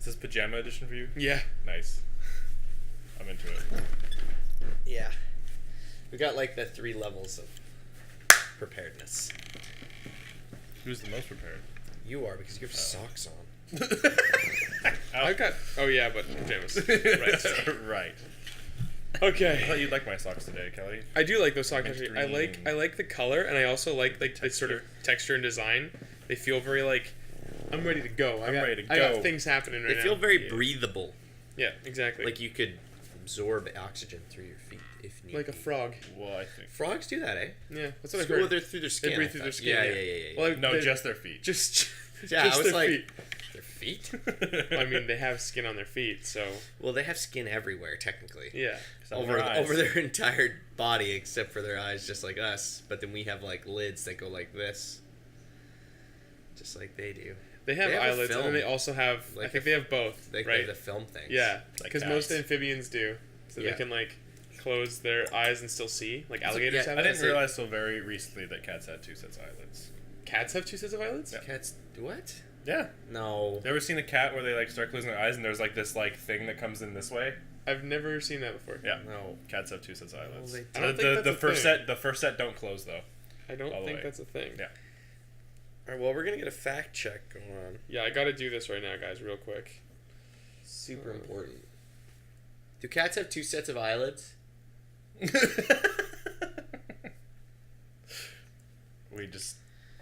Is this pajama edition for you? Yeah. Nice. I'm into it. Yeah. We got like the 3 levels of preparedness. Who's the most prepared? You are, because you have socks on. I've got... Oh, yeah, but pajamas. Right. Right. I Okay. thought you'd like my socks today, Kelly. I do like those socks, Mint actually. green. I like the color, and I also like the sort of texture and design. They feel very, like... I'm ready to go. I'm ready to I go. got things happening right They now. feel very breathable. Yeah, exactly. Like you could absorb oxygen through your feet if need Like a be. frog. Well, I think... Frogs do that, eh? Yeah, that's what I've Well, heard. they're through their skin. They breathe I through their thought. skin. Yeah. Well, No, they- just their feet. Just Yeah, I was their like, feet. their feet? I mean, they have skin on their feet, so... Well, they have skin everywhere, technically. Yeah. Over their entire body, except for their eyes, just like us. But then we have, like, lids that go like this. Just like they do. They have They have a eyelids, and film. then they also have... Like I think a- they have both, Like right? the film things. Yeah, Like because most cats. amphibians do. So Yeah. they can, like, close their eyes and still see. Like alligators yeah, have I that. didn't realize till very recently that cats had 2 sets of eyelids. Cats have 2 sets of eyelids? Yeah. Cats... What? Yeah. No. You ever seen a cat where they like start closing their eyes and there's like this like thing that comes in this way? I've never seen that before. Yeah. No. Cats have 2 sets of eyelids. they I don't think that's a thing. The first set don't close though. I don't All the think way. that's a thing. Yeah. Alright, well, we're gonna get a fact check going on. Yeah, I gotta do this right now, guys, real quick. Super important. Do cats have 2 sets of eyelids?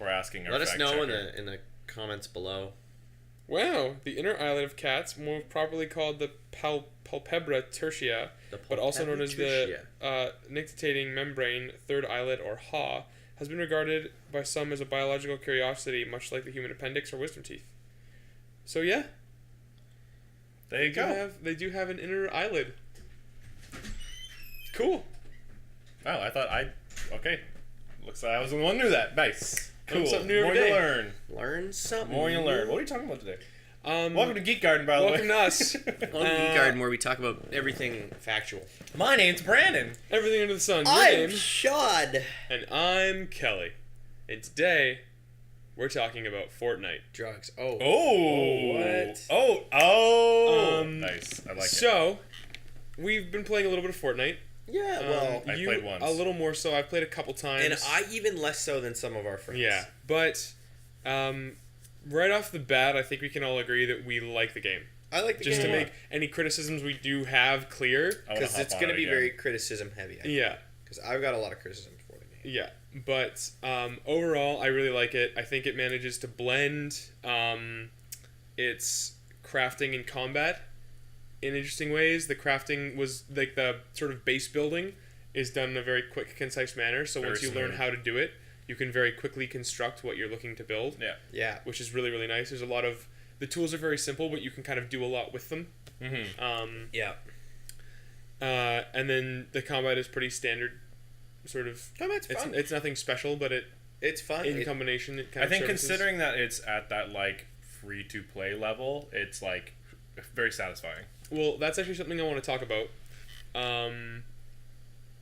We're asking our Let us fact know checker. in the comments below. Wow, the inner eyelid of cats, more properly called the palpebra tertia, The but also known as the tertia. nictitating membrane, third eyelid, or haw, has been regarded by some as a biological curiosity, much like the human appendix or wisdom teeth. So yeah, There you go. they do have an inner eyelid. Cool. Wow, okay. Looks like I was the one who knew that. Nice. Cool. Something new More every day. you learn. Learn something. More you learn. What are you talking about today? Welcome Welcome to Geek Garden, by the way. welcome to us. On Geek Garden, where we talk about everything factual. My name's Brandon. Everything under the sun. Your I'm name. Shad. And I'm Kelly. And today, we're talking about Fortnite. Drugs. Oh. Oh. What? Oh. Nice. I like it. So, we've been playing a little bit of Fortnite. Yeah, well. I You played once. A little more so. I've played a couple times. And I even less so than some of our friends. Yeah, but right off the bat, I think we can all agree that we like the game. I like the Just game to a lot. make any criticisms we do have clear. I wanna Because hop it's on going to it be again. very criticism heavy. Yeah, Because I've got a lot of criticism for the game. yeah. But overall, I really like it. I think it manages to blend its crafting and combat in interesting ways. The crafting was like the sort of base building is done in a very quick, concise manner. So Very once you learn smooth. how to do it, you can very quickly construct what you're looking to build. Yeah. Yeah. Which is really, really nice. There's a lot of... The tools are very simple, but you can kind of do a lot with them. Mm-hmm. Yeah. And then the combat is pretty standard, sort of... Combat's fun. It's nothing special, but It's fun. in combination, it kind I of think services. considering that it's at that like free to play level, it's like very satisfying. Well, that's actually something I want to talk about.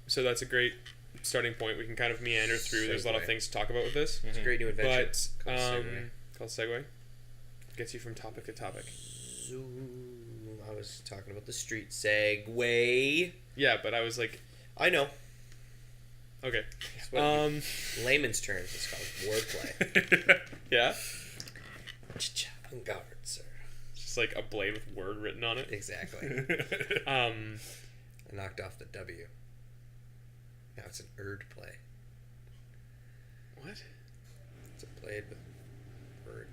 So that's a great starting point. We can kind of meander through. There's a lot of Segue. things to talk about with this. It's a great new adventure. But, Called Segue. called Segue. Gets you from topic to topic. I was talking about the street segue. Yeah, but I was like, I know. okay. It's what layman's terms. It's called wordplay. Yeah? Avant-garde, sir. Just like a blade with word written on it. Exactly. I knocked off the W. Now it's an erd play. What? It's a blade with word.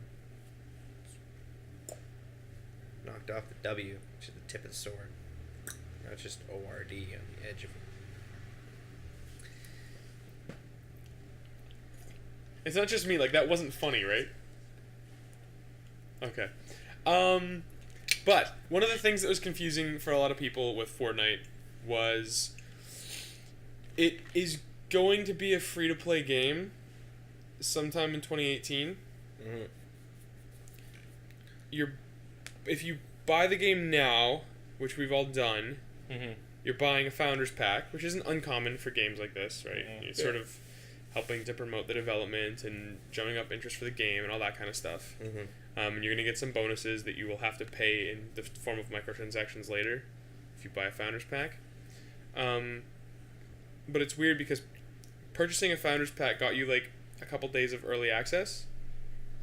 Knocked off the W, which is the tip of the sword. Now it's just ORD on the edge of it. It's not just me, like that wasn't funny, right? Okay. But one of the things that was confusing for a lot of people with Fortnite was it is going to be a free-to-play game sometime in 2018. Mm-hmm. If you buy the game now, which we've all done, Mm-hmm. you're buying a founder's pack, which isn't uncommon for games like this, right? Mhm. It's sort of helping to promote the development and drumming up interest for the game and all that kind of stuff. And you're going to get some bonuses that you will have to pay in the form of microtransactions later if you buy a Founders Pack. But it's weird because purchasing a Founders Pack got you like a couple days of early access.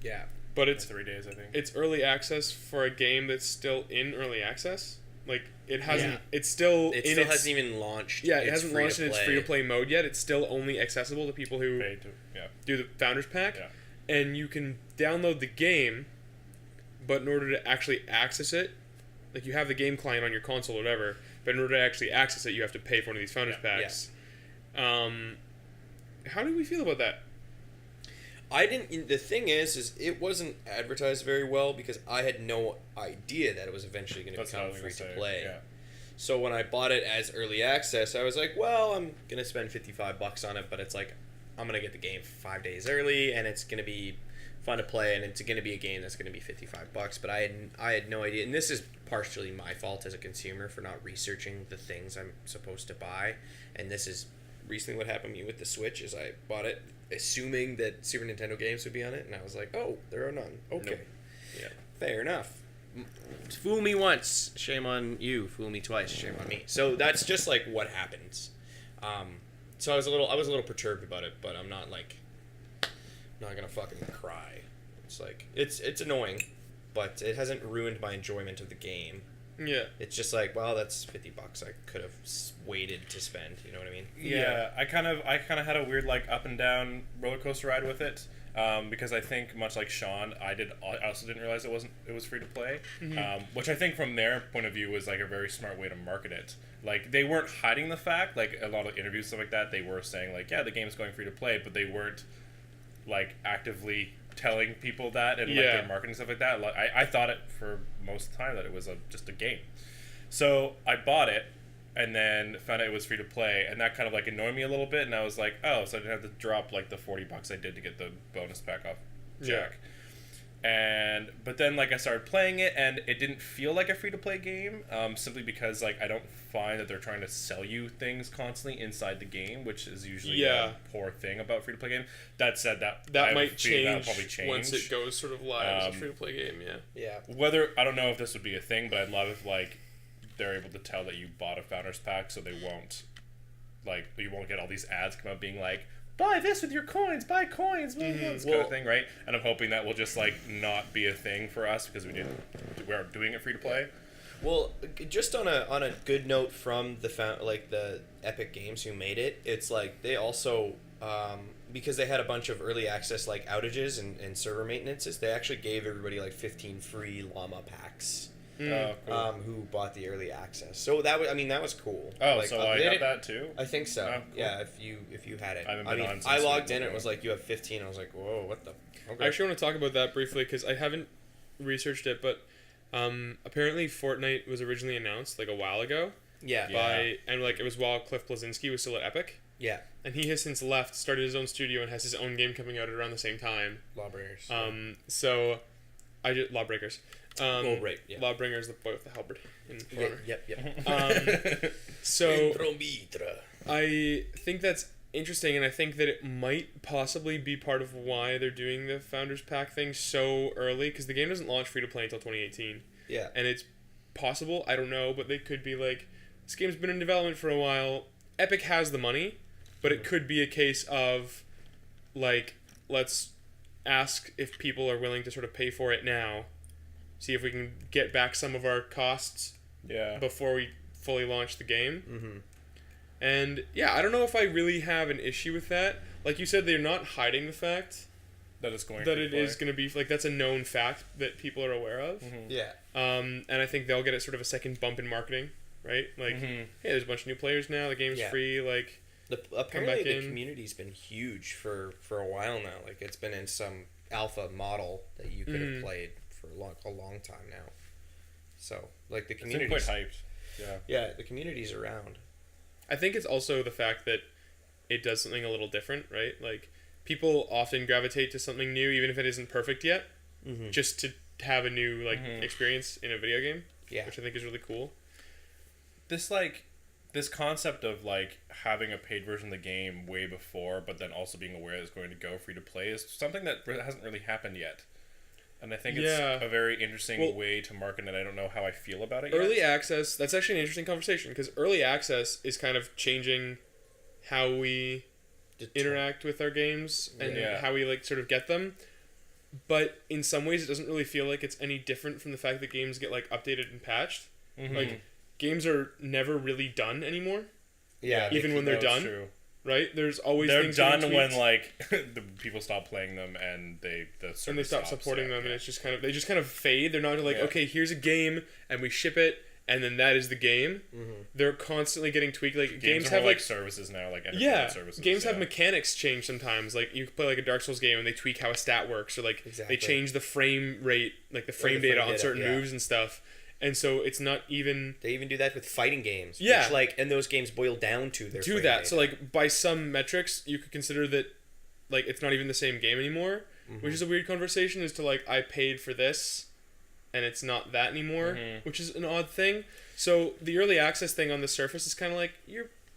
Yeah. But it's 3 days, I think. It's early access for a game that's still in early access. Like it hasn't. Yeah. It's still. It in still its, hasn't even launched. Yeah, it It's hasn't launched in its free-to-play. free to play mode yet. It's still only accessible to people who Pay to, yeah. do the Founders Pack. Yeah. And you can download the game, but in order to actually access it, like you have the game client on your console or whatever, but in order to actually access it, you have to pay for one of these Founders Packs. How do we feel about that? I didn't. The thing is it wasn't advertised very well because I had no idea that it was eventually going to That's what I become was free gonna to say, play. yeah. So when I bought it as early access, I was like, well, I'm gonna spend $55 on it, but it's like I'm gonna get the game 5 days early, and it's gonna be fun to play, and it's gonna be a game that's gonna be $55. But I had no idea, and this is partially my fault as a consumer for not researching the things I'm supposed to buy, and this is recently what happened to me with the Switch is I bought it assuming that Super Nintendo games would be on it, and I was like, oh, there are none. Okay. Nope. Yeah. Fair enough. Fool me once, shame on you. Fool me twice, shame on me. So that's just like what happens. So I was a little perturbed about it, but I'm not like not gonna fucking cry. It's like it's annoying, but it hasn't ruined my enjoyment of the game. Yeah. It's just like, well, that's $50 I could have waited to spend. You know what I mean? Yeah, I kind of had a weird like up and down roller coaster ride with it, because I think much like Sean, I also didn't realize it was free to play, which I think from their point of view was like a very smart way to market it. Like they weren't hiding the fact, like a lot of interviews stuff like that, they were saying like, yeah, the game's going free to play, but they weren't like actively telling people that and like their marketing stuff like that. Like I thought it for most of the time that it was just a game. So I bought it and then found out it was free to play, and that kind of like annoyed me a little bit, and I was like, oh, so I didn't have to drop like the $40 I did to get the bonus pack off Jack. But then like I started playing it and it didn't feel like a free to play game, simply because like I don't find that they're trying to sell you things constantly inside the game, which is usually a poor thing about free to play game. That said, that might change, that'll probably change once it goes sort of live as a free to play game. Yeah. Whether I don't know if this would be a thing, but I'd love if like they're able to tell that you bought a Founders Pack, so you won't get all these ads come up being like, buy this with your coins, buy coins, this kind of thing, right? And I'm hoping that will just like not be a thing for us because we're doing it free to play. Well, just on a good note from the Epic Games who made it, it's like they also because they had a bunch of early access like outages and server maintenances, they actually gave everybody like 15 free llama packs. Cool. Who bought the early access? So that was cool. Oh, like, so I got that too. I think so. Oh, cool. Yeah, if you had it. I logged in. It was like you have 15. I was like, whoa, what the? Okay. I actually want to talk about that briefly because I haven't researched it, but apparently Fortnite was originally announced like a while ago. Yeah. And like it was while Cliff Bleszinski was still at Epic. Yeah. And he has since left, started his own studio, and has his own game coming out at around the same time. Lawbreakers. So Lawbreakers. Right. Yeah. Lawbringers, the boy with the halberd. Yep. So I think that's interesting, and I think that it might possibly be part of why they're doing the Founders Pack thing so early, because the game doesn't launch free to play until 2018. Yeah. And it's possible, I don't know, but they could be like, this game's been in development for a while. Epic has the money, but it could be a case of like, let's ask if people are willing to sort of pay for it now. See if we can get back some of our costs before we fully launch the game. Mm-hmm. And yeah, I don't know if I really have an issue with that. Like you said, they're not hiding the fact that it's going that it is going to be like that's a known fact that people are aware of. Mm-hmm. Yeah. And I think they'll get it sort of a second bump in marketing, right? Like, hey, there's a bunch of new players now. The game's free. Like, apparently the community's been huge for a while now. Like it's been in some alpha model that you could have played for a long time now. So like the community quite hyped. Yeah, the community's around. I think it's also the fact that it does something a little different, right? Like people often gravitate to something new, even if it isn't perfect yet, just to have a new experience in a video game. Yeah, which I think is really cool. This like this concept of like having a paid version of the game way before, but then also being aware that it's going to go free to play is something that hasn't really happened yet. And I think it's a very interesting way to market it. I don't know how I feel about it early yet. access, that's actually an interesting conversation, because early access is kind of changing how we interact with our games and how we like sort of get them. But in some ways it doesn't really feel like it's any different from the fact that games get like updated and patched. Mm-hmm. Like games are never really done anymore. Yeah. Even when they're done. True. Right? There's always they're things done when like the people stop playing them and the stop supporting them, and it's just kind of they just kind of fade. They're not like okay, here's a game and we ship it and then that is the game. Mm-hmm. They're constantly getting tweaked. Like games have like services now, like entertainment services. Games have mechanics change sometimes. Like you play like a Dark Souls game and they tweak how a stat works, or like they change the frame rate, like the frame data on certain moves and stuff. And so it's not even... They even do that with fighting games. Yeah. Which, like, and those games boil down to their frame data. So, like, by some metrics, you could consider that, like, it's not even the same game anymore. Mm-hmm. Which is a weird conversation as to, like, I paid for this, and it's not that anymore. Mm-hmm. Which is an odd thing. So, the early access thing on the surface is kind of like,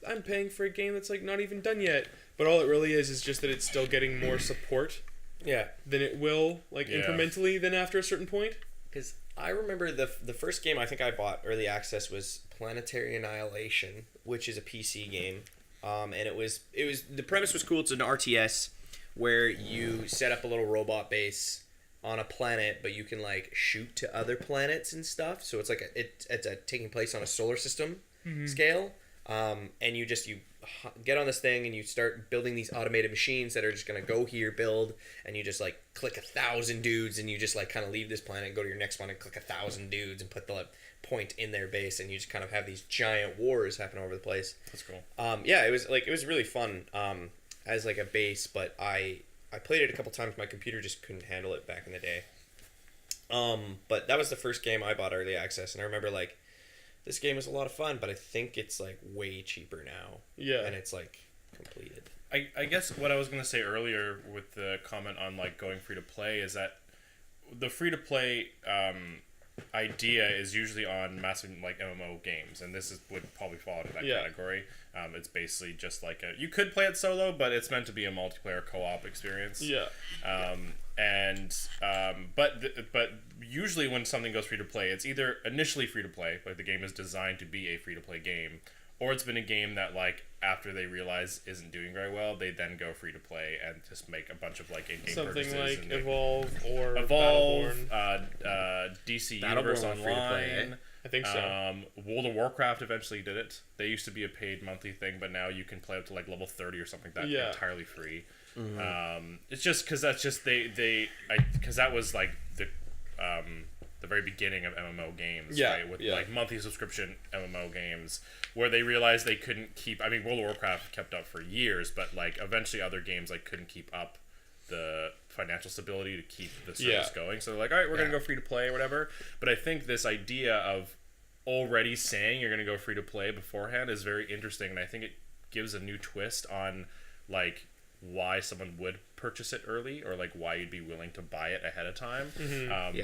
I'm paying for a game that's, like, not even done yet. But all it really is just that it's still getting more support. Yeah. Than it will, like, incrementally than after a certain point. Because... I remember the first game I think I bought early access was Planetary Annihilation, which is a PC game, and it was the premise was cool. It's an RTS where you set up a little robot base on a planet, but you can like shoot to other planets and stuff. So it's like it's taking place on a solar system scale, and you get on this thing and you start building these automated machines that are just going to go here, build, and you just like click 1,000 dudes and you just like kind of leave this planet and go to your next one and click 1,000 dudes and put the point in their base, and you just kind of have these giant wars happen over the place. That's cool. It was really fun as like a base, but I played it a couple times. My computer just couldn't handle it back in the day. But that was the first game I bought early access, and I remember like this game was a lot of fun, but I think it's like way cheaper now. Yeah. And it's like completed. I guess what I was going to say earlier with the comment on like going free to play is that the free to play idea is usually on massive like MMO games, and this would probably fall into that category. It's basically just like you could play it solo, but it's meant to be a multiplayer co-op experience. Yeah. But usually when something goes free to play, it's either initially free to play, like the game is designed to be a free to play game, or it's been a game that like after they realize isn't doing very well, they then go free to play and just make a bunch of like in-game purchases. Something like Evolve or DC Universe Online. I think so. World of Warcraft eventually did it. They used to be a paid monthly thing, but now you can play up to like level 30 or something like that entirely free. Mm-hmm. It's just because that's just because that was like the very beginning of MMO games, right? With like monthly subscription MMO games, where they realized they couldn't keep. I mean, World of Warcraft kept up for years, but like eventually other games like couldn't keep up the financial stability to keep the service going. So they're like, all right, we're gonna go free to play or whatever. But I think this idea of already saying you're gonna go free to play beforehand is very interesting, and I think it gives a new twist on like why someone would purchase it early, or like why you'd be willing to buy it ahead of time.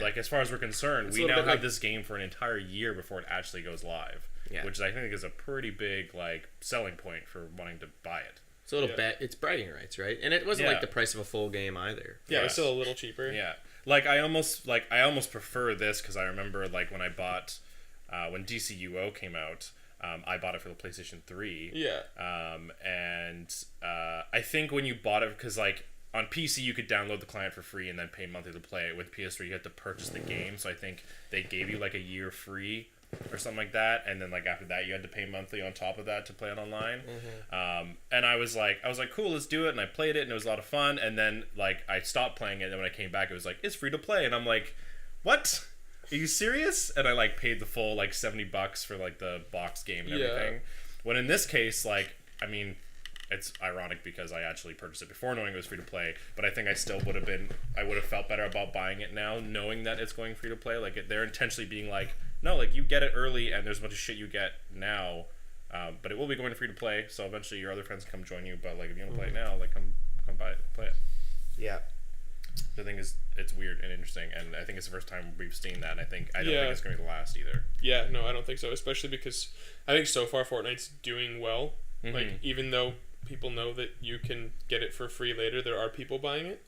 Like as far as we're concerned, we now have this game for an entire year before it actually goes live, which I think is a pretty big like selling point for wanting to buy it. It's a little bit. It's bragging rights, right? And it wasn't like the price of a full game either. Yeah, it was still a little cheaper. Yeah, like I almost prefer this because I remember like when I bought when DCUO came out. I bought it for the PlayStation 3. Yeah. I think when you bought it, because like on PC you could download the client for free and then pay monthly to play it. With PS3 you had to purchase the game, so I think they gave you like a year free or something like that, and then like after that you had to pay monthly on top of that to play it online. And I was like cool, let's do it, and I played it and it was a lot of fun, and then like I stopped playing it, and then when I came back it was like it's free to play, and I'm like, what? Are you serious? And I like paid the full like $70 for like the box game and everything. When in this case, like, I mean, it's ironic because I actually purchased it before knowing it was free to play, but I think I would have felt better about buying it now knowing that it's going free to play. Like they're intentionally being like, no, like you get it early and there's a bunch of shit you get now, but it will be going free to play, so eventually your other friends can come join you, but like if you want to play it now, like come buy it, play it. Yeah. The thing is, it's weird and interesting, and I think it's the first time we've seen that. And I don't Yeah. think it's going to be the last either. Yeah, no, I don't think so. Especially because I think so far Fortnite's doing well. Mhm. Like, even though people know that you can get it for free later, there are people buying it.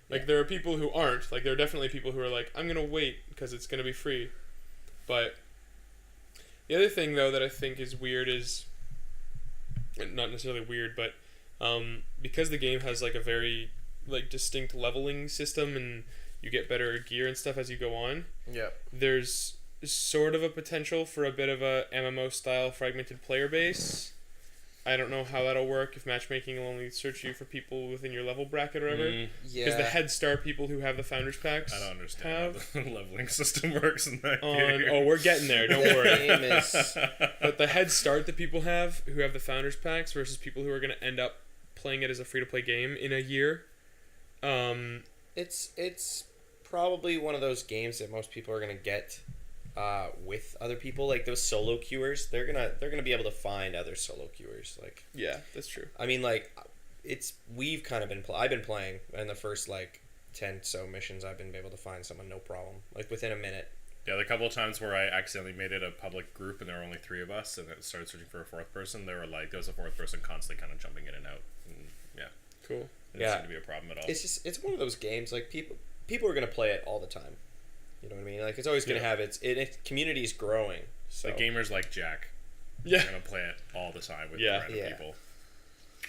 Like, there are people who aren't. Like, there are definitely people who are like, I'm gonna wait because it's gonna be free. But the other thing though that I think is weird is not necessarily weird, but because the game has like a very like distinct leveling system and you get better gear and stuff as you go on, Yeah. there's sort of a potential for a bit of a MMO style fragmented player base. I don't know how that'll work if matchmaking will only search you for people within your level bracket or whatever. Mm, Because the head start people who have the founders packs I don't understand how the leveling system works in that on game. oh we're getting there, don't The worry. game is But the head start that people have who have the founders packs versus people who are going to end up playing it as a free to play game in a year. it's probably one of those games that most people are gonna get with other people. Like those solo queuers, they're gonna be able to find other solo queuers. Like, Yeah, that's true. I mean, like, we've kind of I've been playing in the first like 10 so missions. I've been able to find someone no problem, like within a minute. Yeah, the couple of times where I accidentally made it a public group and there were only 3 of us, and it started searching for a 4th person, there was a 4th person constantly kind of jumping in and out. And yeah, Cool. it didn't seem to be a problem at all. It's one of those games like people are gonna play it all the time. You know what I mean? Like, it's always gonna have its community is growing. So Like gamers like Jack Yeah, are gonna play it all the time with Yeah. random Yeah. people.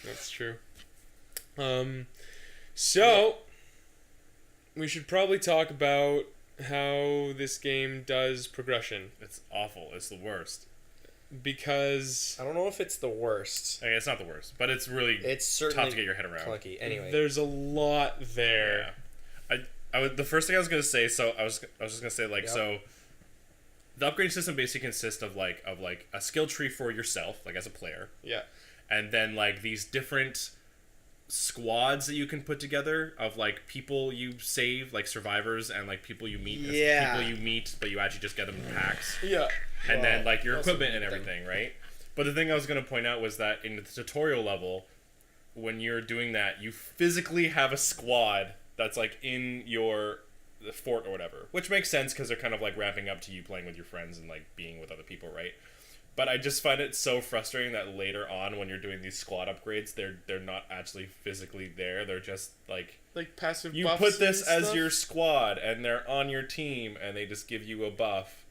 that's true. So we should probably talk about how this game does progression It's awful. It's the worst. because I don't know if it's the worst. I mean, it's not the worst, but it's really It's tough certainly to get your head around. clunky. Anyway, there's a lot there. Yeah. The first thing I was gonna say. So I was just gonna say like Yep. so. The upgrade system basically consists of like a skill tree for yourself, like as a player, Yeah. and then like these different squads that you can put together of like people you save, like survivors, and like people you meet. Yeah. People you meet, but you actually just get them in packs, Yeah. and then Well, like your also equipment and meet them. everything, right? But the thing I was gonna point out was that in the tutorial level, when you're doing that, you physically have a squad that's like in the fort or whatever, which makes sense because they're kind of like ramping up to you playing with your friends and like being with other people, right? But I just find it so frustrating that later on when you're doing these squad upgrades, they're not actually physically there. They're just like Like passive you buffs put this and as stuff? your squad and they're on your team and they just give you a buff.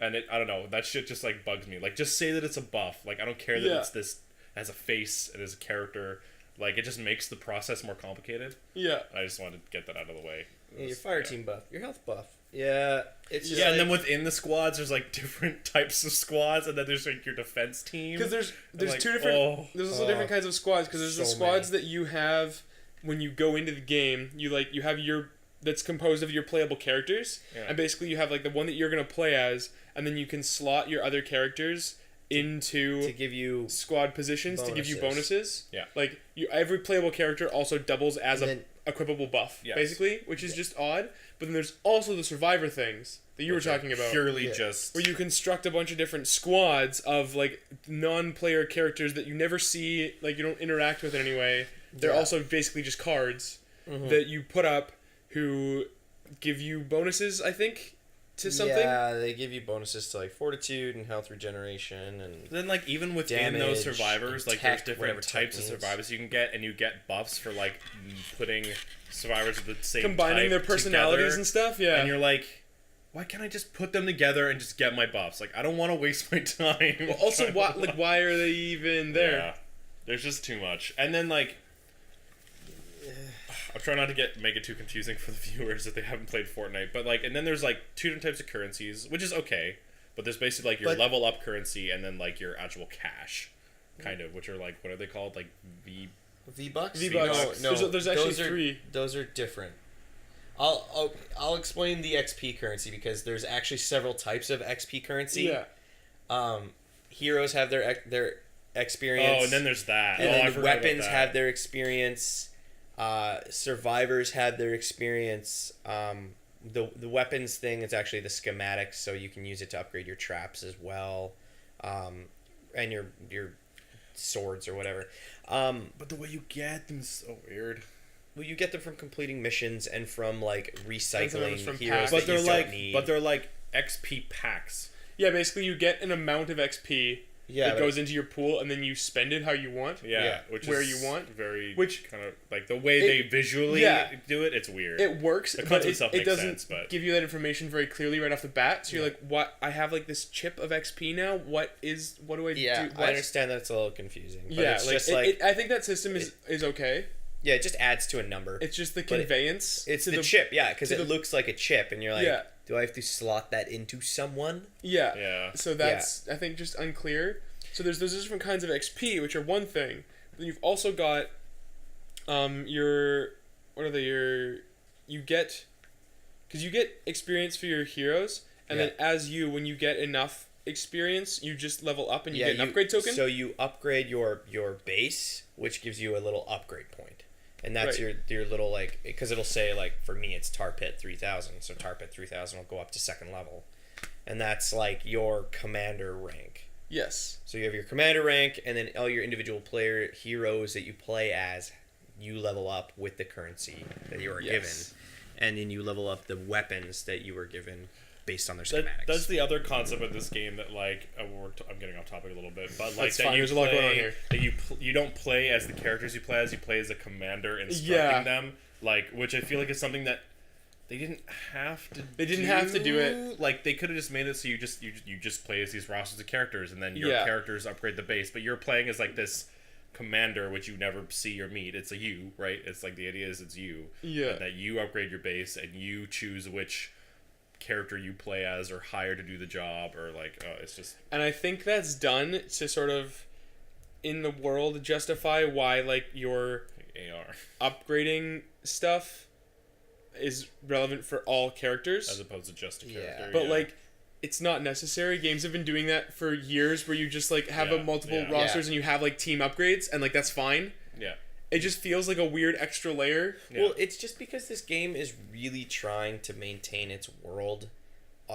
And I don't know, that shit just like bugs me. Like, just say that it's a buff. Like, I don't care that Yeah. it's this as a face and as a character. Like, it just makes the process more complicated. Yeah. I just wanted to get that out of the way. yeah, your fire team buff, your health buff. Yeah, it's just Yeah, like, and then within the squads, there's like different types of squads, and then there's like your defense team. Because there's like, two different oh. there's also different kinds of squads because there's the So squads that you have when you go into the game. You have your that's composed of your playable characters, Yeah. and basically you have like the one that you're gonna play as, and then you can slot your other characters into to give you squad positions to give you bonuses. Yeah. Like every playable character also doubles as And a then- equipable buff, Yes. basically, which is just odd. But then there's also the survivor things that you were Which are talking about. Purely Yeah. just. Where you construct a bunch of different squads of like non-player characters that you never see, like you don't interact with in any way. They're Yeah. also basically just cards that you put up who give you bonuses, I think, to something. Yeah, they give you bonuses to like fortitude and health regeneration and Then, like, even within those damage, survivors, like, attack, there's whatever different type types of means. survivors you can get, and you get buffs for, like, putting survivors of the same Combining type their personalities together. and stuff, yeah. And you're like, why can't I just put them together and just get my buffs? Like, I don't want to waste my time. Well, also, trying to- why are they even there? Yeah. There's just too much. And then, like, I'm trying not to make it too confusing for the viewers if they haven't played Fortnite, but like, and then there's like 2 different types of currencies, which is okay, but there's basically like your But- level up currency and then like your actual cash, kind of, which are like, what are they called? Like V-Bucks? V-Bucks. No, There's actually those are, 3. Those are different. I'll explain the XP currency because there's actually several types of XP currency. Yeah. Heroes have their experience. Oh, and then there's that. And oh, I then forgot about weapons that. have their experience. Survivors have their experience. The weapons thing is actually the schematics, so you can use it to upgrade your traps as well, and your swords or whatever. But the way you get them is so weird. Well, you get them from completing missions and from like sometimes recycling from heroes packs. But that you they're don't need. but they're like XP packs. Yeah, basically you get an amount of XP Yeah, that but- goes into your pool, and then you spend it how you want. Yeah, Yeah. which Where is you want. very Which- kind of like the way they visually do it. It's weird. It works, The but concept it, itself it makes doesn't sense, but- give you that information very clearly right off the bat. So you're like, "What? I have like this chip of XP now. What do I yeah, do?" I understand that it's a little confusing. But Yeah, it's like, just like I think that system is okay. yeah, it just adds to a number. It's just the But conveyance. It's to the chip, yeah, because to it the- looks like a chip, and you're like, Yeah. do I have to slot that into someone? Yeah. Yeah. So that's I think just unclear. So there's those different kinds of XP, which are one thing. Then you've also got your what are they? You get because you get experience for your heroes, and then when you get enough experience, you just level up and you get an upgrade token. So you upgrade your base, which gives you a little upgrade point. And that's Right. your little, like, because it'll say, like, for me it's Tar Pit 3000, so Tar Pit 3000 will go up to 2nd level. And that's, like, your commander rank. Yes. So you have your commander rank, and then all your individual player heroes that you play as, you level up with the currency that you are given. And then you level up the weapons that you were given based on their schematics. That's the other concept of this game that like I'm getting off topic a little bit, but like That's that fine, you there's a lot going on play here. that you don't play as the characters you play as a commander instructing Yeah. them, like which I feel like is something that they didn't have to. They didn't have to do it. Like they could have just made it so you just play as these rosters of characters, and then your Yeah. characters upgrade the base. But you're playing as like this commander, which you never see or meet. It's a you, right? It's like the idea is it's you. Yeah. And that you upgrade your base and you choose which character you play as or hire to do the job, or like it's just And I think that's done to sort of in the world justify why like your AR upgrading stuff is relevant for all characters. as opposed to just a Yeah. character. But like it's not necessary. Games have been doing that for years where you just like have Yeah, multiple yeah. rosters and you have like team upgrades and like that's fine. yeah. It just feels like a weird extra layer. Yeah. Well, it's just because this game is really trying to maintain its world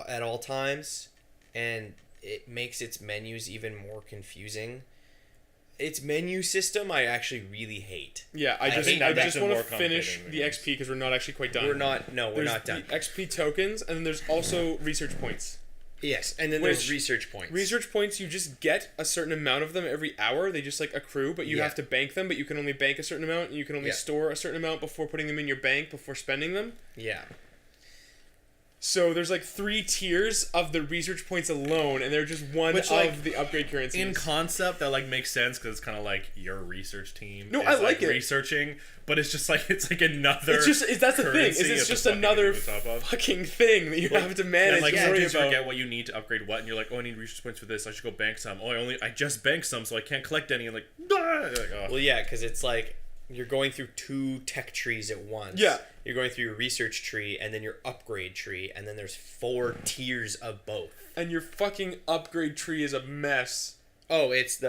at all times, and it makes its menus even more confusing. Its menu system, I actually really hate. Yeah, I think that makes just it want more to finish complicated in the the XP because we're not actually quite done. We're not There's done. the XP tokens, and then there's also research points. Yes, and then Which- there's research points. Research points, you just get a certain amount of them every hour. They just like accrue, but you Yeah. have to bank them. But you can only bank a certain amount, and you can only Yeah. store a certain amount before putting them in your bank before spending them. Yeah. So there's like 3 tiers of the research points alone, and they're just one Which, of like, the upgrade currencies. In concept, that like makes sense because it's kind of like your research team. No, is, I like it. researching, but it's just like another. It's just that's the thing. Is currency you it's have to just fucking another keep on top of. fucking thing that you have to manage. And like and worry sometimes you about. forget what you need to upgrade what, and you're like, oh, I need research points for this. I should go bank some. Oh, I just banked some, so I can't collect any. And like, ah! You're like, oh. Well, yeah, because it's like you're going through 2 tech trees at once. Yeah. You're going through your research tree and then your upgrade tree, and then there's 4 tiers of both. And your fucking upgrade tree is a mess. Oh, it's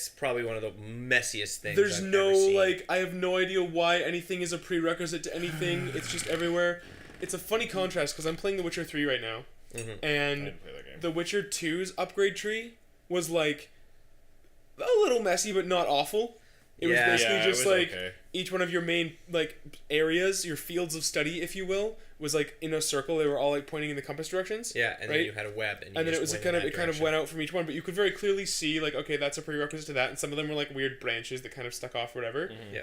probably one of the messiest things. There's I've no ever seen. like I have no idea why anything is a prerequisite to anything. It's just everywhere. It's a funny contrast because I'm playing The Witcher 3 right now, Mm-hmm. I and didn't play that game. The Witcher 2's upgrade tree was like a little messy but not awful. It was Yeah. basically Yeah, it just was like okay. each one of your main like areas, your fields of study, if you will, was like in a circle. They were all like pointing in the compass directions. Yeah, and right? then you had a web, and And then it just was went kind in of that it kind of direction. went out from each one, but you could very clearly see like okay, that's a prerequisite to that, and some of them were like weird branches that kind of stuck off, or whatever. Mm-hmm. Yeah.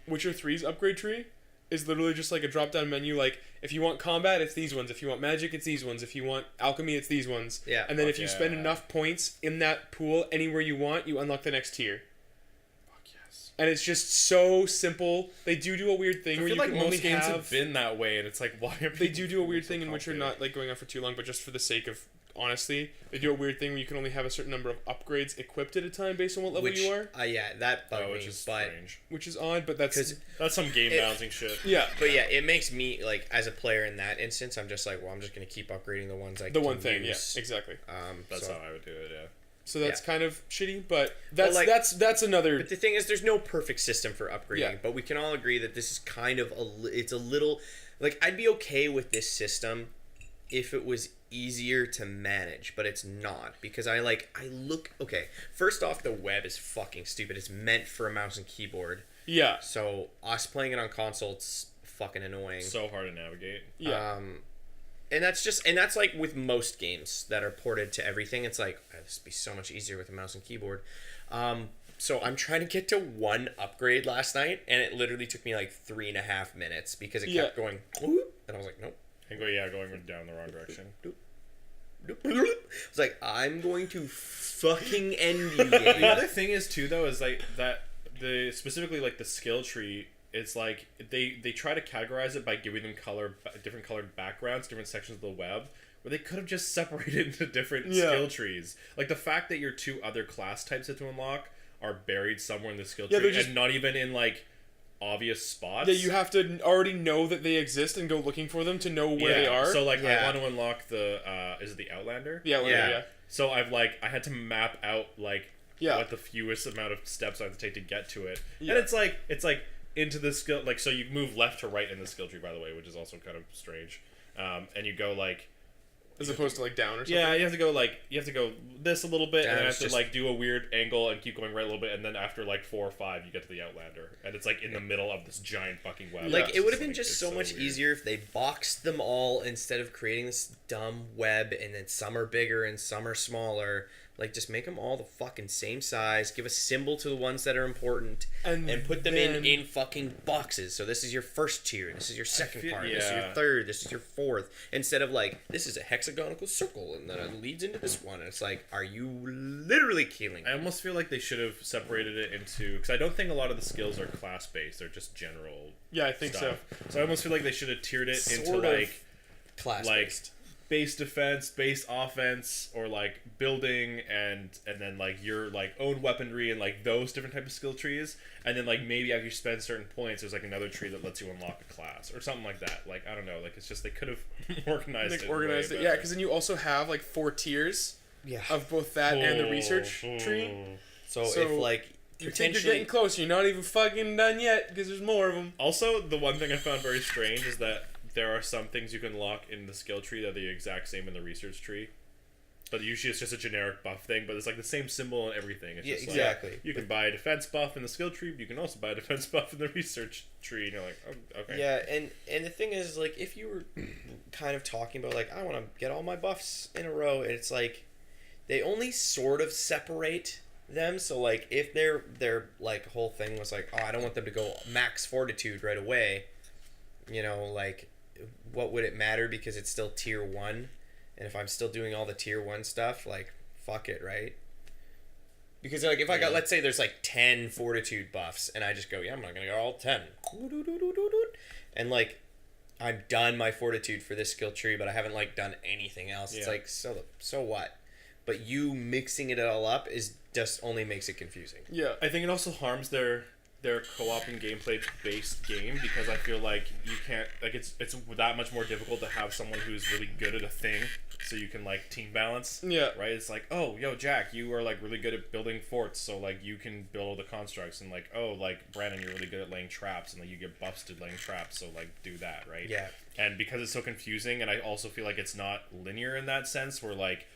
Witcher 3's upgrade tree is literally just like a drop down menu. Like if you want combat, it's these ones. If you want magic, it's these ones. If you want alchemy, it's these ones. Yeah. And then Fuck if you spend yeah. enough points in that pool anywhere you want, you unlock the next tier. Fuck yes. And it's just so simple. They do a weird thing I where feel you like can only most games have. have been that way, and it's like why are They do a weird so thing in which are complicated? not like going on for too long, but just for the sake of honesty, they do a weird thing where you can only have a certain number of upgrades equipped at a time based on what level Which, you are, yeah, that bugged Oh, which me, is but strange. which is odd. But that's 'Cause- That's some game It- balancing shit. yeah. But yeah, it makes me like as a player in that instance, I'm just like, well, I'm just gonna keep upgrading the ones I The can one thing, use. yeah, exactly. That's So- how I would do it. Yeah. So that's Yeah. kind of shitty, but that's like- that's another. But the thing is, there's no perfect system for upgrading. Yeah. But we can all agree that this is kind of it's a little like I'd be okay with this system if it was easier to manage, but it's not because I look okay. First off, the web is fucking stupid. It's meant for a mouse and keyboard. Yeah. So us playing it on console, it's fucking annoying. So hard to navigate. Yeah. And that's like with most games that are ported to everything. It's like, oh, this would be so much easier with a mouse and keyboard. So I'm trying to get to one upgrade last night, and it literally took me like 3.5 minutes because it kept going, whoop, and I was like, nope. And going down the wrong direction. It's like, I'm going to fucking end you, The game. other thing is too, though, is like that the specifically like the skill tree. It's like they try to categorize it by giving them different colored backgrounds, different sections of the web, where they could have just separated into different skill trees. Like the fact that your 2 other class types that to unlock are buried somewhere in the skill tree and not even in like obvious spots. Yeah, you have to already know that they exist and go looking for them to know where they are. So like I want to unlock the is it the Outlander? The Outlander, yeah. So I had to map out like what the fewest amount of steps I have to take to get to it. Yeah. And it's like into the skill, like, so you move left to right in the skill tree, by the way, which is also kind of strange. And you go like, as opposed to like down or something. yeah, you have to go this a little bit, and then have to just like do a weird angle and keep going right a little bit, and then after like 4 or 5, you get to the Outlander, and it's like in the middle of this giant fucking web. Like, It's it would have just, been like, just it's so much weird. easier if they boxed them all instead of creating this dumb web, and then some are bigger and some are smaller. Like, just make them all the fucking same size. Give a symbol to the ones that are important, and put them in fucking boxes. So this is your first tier. This is your second part. This is your third. This is your fourth. Instead of like, this is a hexagonal circle, and then it leads into this one. And it's like, are you literally killing me? I almost feel like they should have separated it into, because I don't think a lot of the skills are class based. They're just general. Yeah, I think stuff. So I almost feel like they should have tiered it into Sort of like class like based. base defense, base offense, or like building, and then like your like own weaponry and like those different type of skill trees, and then like maybe after you spend certain points, there's like another tree that lets you unlock a class or something like that. Like, I don't know, like it's just they could have organized it. Organized it, yeah, because then you also have like 4 tiers of both that and the research tree. So if like you think you're getting close, you're not even fucking done yet because there's more of them. Also, the one thing I found very strange is that there are some things you can lock in the skill tree that are the exact same in the research tree. But usually it's just a generic buff thing, but it's like the same symbol and everything. It's just exactly. Like, you can buy a defense buff in the skill tree, but you can also buy a defense buff in the research tree, and you're like, oh, okay. Yeah, and the thing is, like, if you were kind of talking about, like, I want to get all my buffs in a row, it's like, they only sort of separate them, so, like, if their like, whole thing was like, oh, I don't want them to go max fortitude right away, you know, like, what would it matter because it's still tier 1, and if I'm still doing all the tier 1 stuff, like, fuck it, right? Because, like, if I got, let's say there's like 10 fortitude buffs, and I just go, yeah, I'm not gonna go all 10, and like, I'm done my fortitude for this skill tree, but I haven't like done anything else. It's like, so what? But you mixing it all up is just only makes it confusing. Yeah, I think it also harms their co-op and gameplay based game, because I feel like you can't, like, it's that much more difficult to have someone who's really good at a thing, so you can like team balance. Yeah. Right? It's like, oh, yo, Jack, you are like really good at building forts, so like you can build all the constructs, and like, oh, like Brandon, you're really good at laying traps, and like you get buffs to laying traps, so like do that, right? Yeah. And because it's so confusing, and I also feel like it's not linear in that sense, where like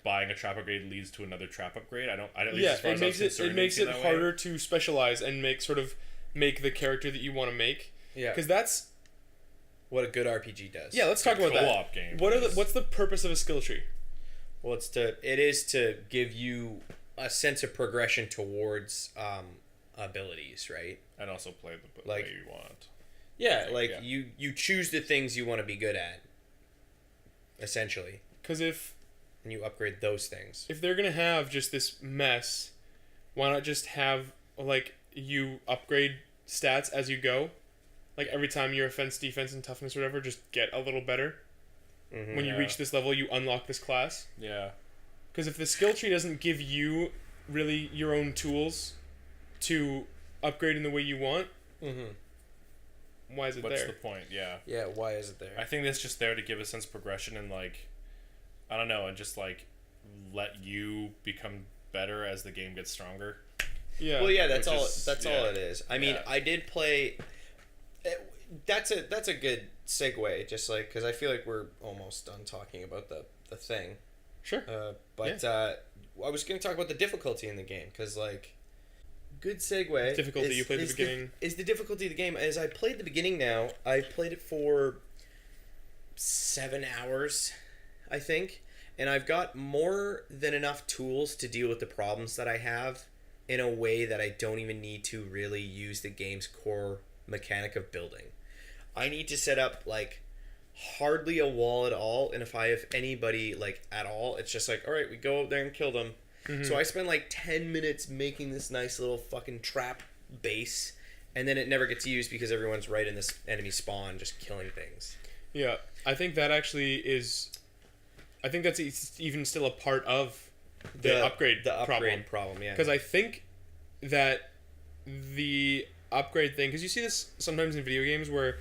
buying a trap upgrade leads to another trap upgrade. I don't. At least as far as it makes it harder to specialize and make the character that you want to make. Yeah. Because that's what a good RPG does. Yeah, let's talk about that. Co-op game. What's the purpose of a skill tree? Well, it is to give you a sense of progression towards abilities, right? And also play the like, way you want. Yeah, like you choose the things you want to be good at. Essentially. Because and you upgrade those things. If they're gonna have just this mess, why not just have like you upgrade stats as you go? Like every time your offense, defense, and toughness or whatever, just get a little better. Mm-hmm. When you reach this level, you unlock this class. Yeah. Because if the skill tree doesn't give you really your own tools to upgrade in the way you want, why is it there? What's the point? Yeah. Yeah, why is it there? I think that's just there to give a sense of progression and like, I don't know, and just like let you become better as the game gets stronger. Yeah. Well, yeah, that's all. Is, that's all it is. I mean, I did play. That's a good segue, just like because I feel like we're almost done talking about the thing. Sure. But I was going to talk about the difficulty in the game because like good segue. Difficulty, you played the beginning. Is the difficulty of the game. As I played the beginning now, I played it for 7 hours, I think. And I've got more than enough tools to deal with the problems that I have in a way that I don't even need to really use the game's core mechanic of building. I need to set up, like, hardly a wall at all, and if I have anybody, like, at all, it's just like, alright, we go out there and kill them. So I spend, like, 10 minutes making this nice little fucking trap base, and then it never gets used because everyone's right in this enemy spawn just killing things. Yeah, I think that actually is... I think that's even still a part of the upgrade problem, yeah. Because I think that the upgrade thing... Because you see this sometimes in video games where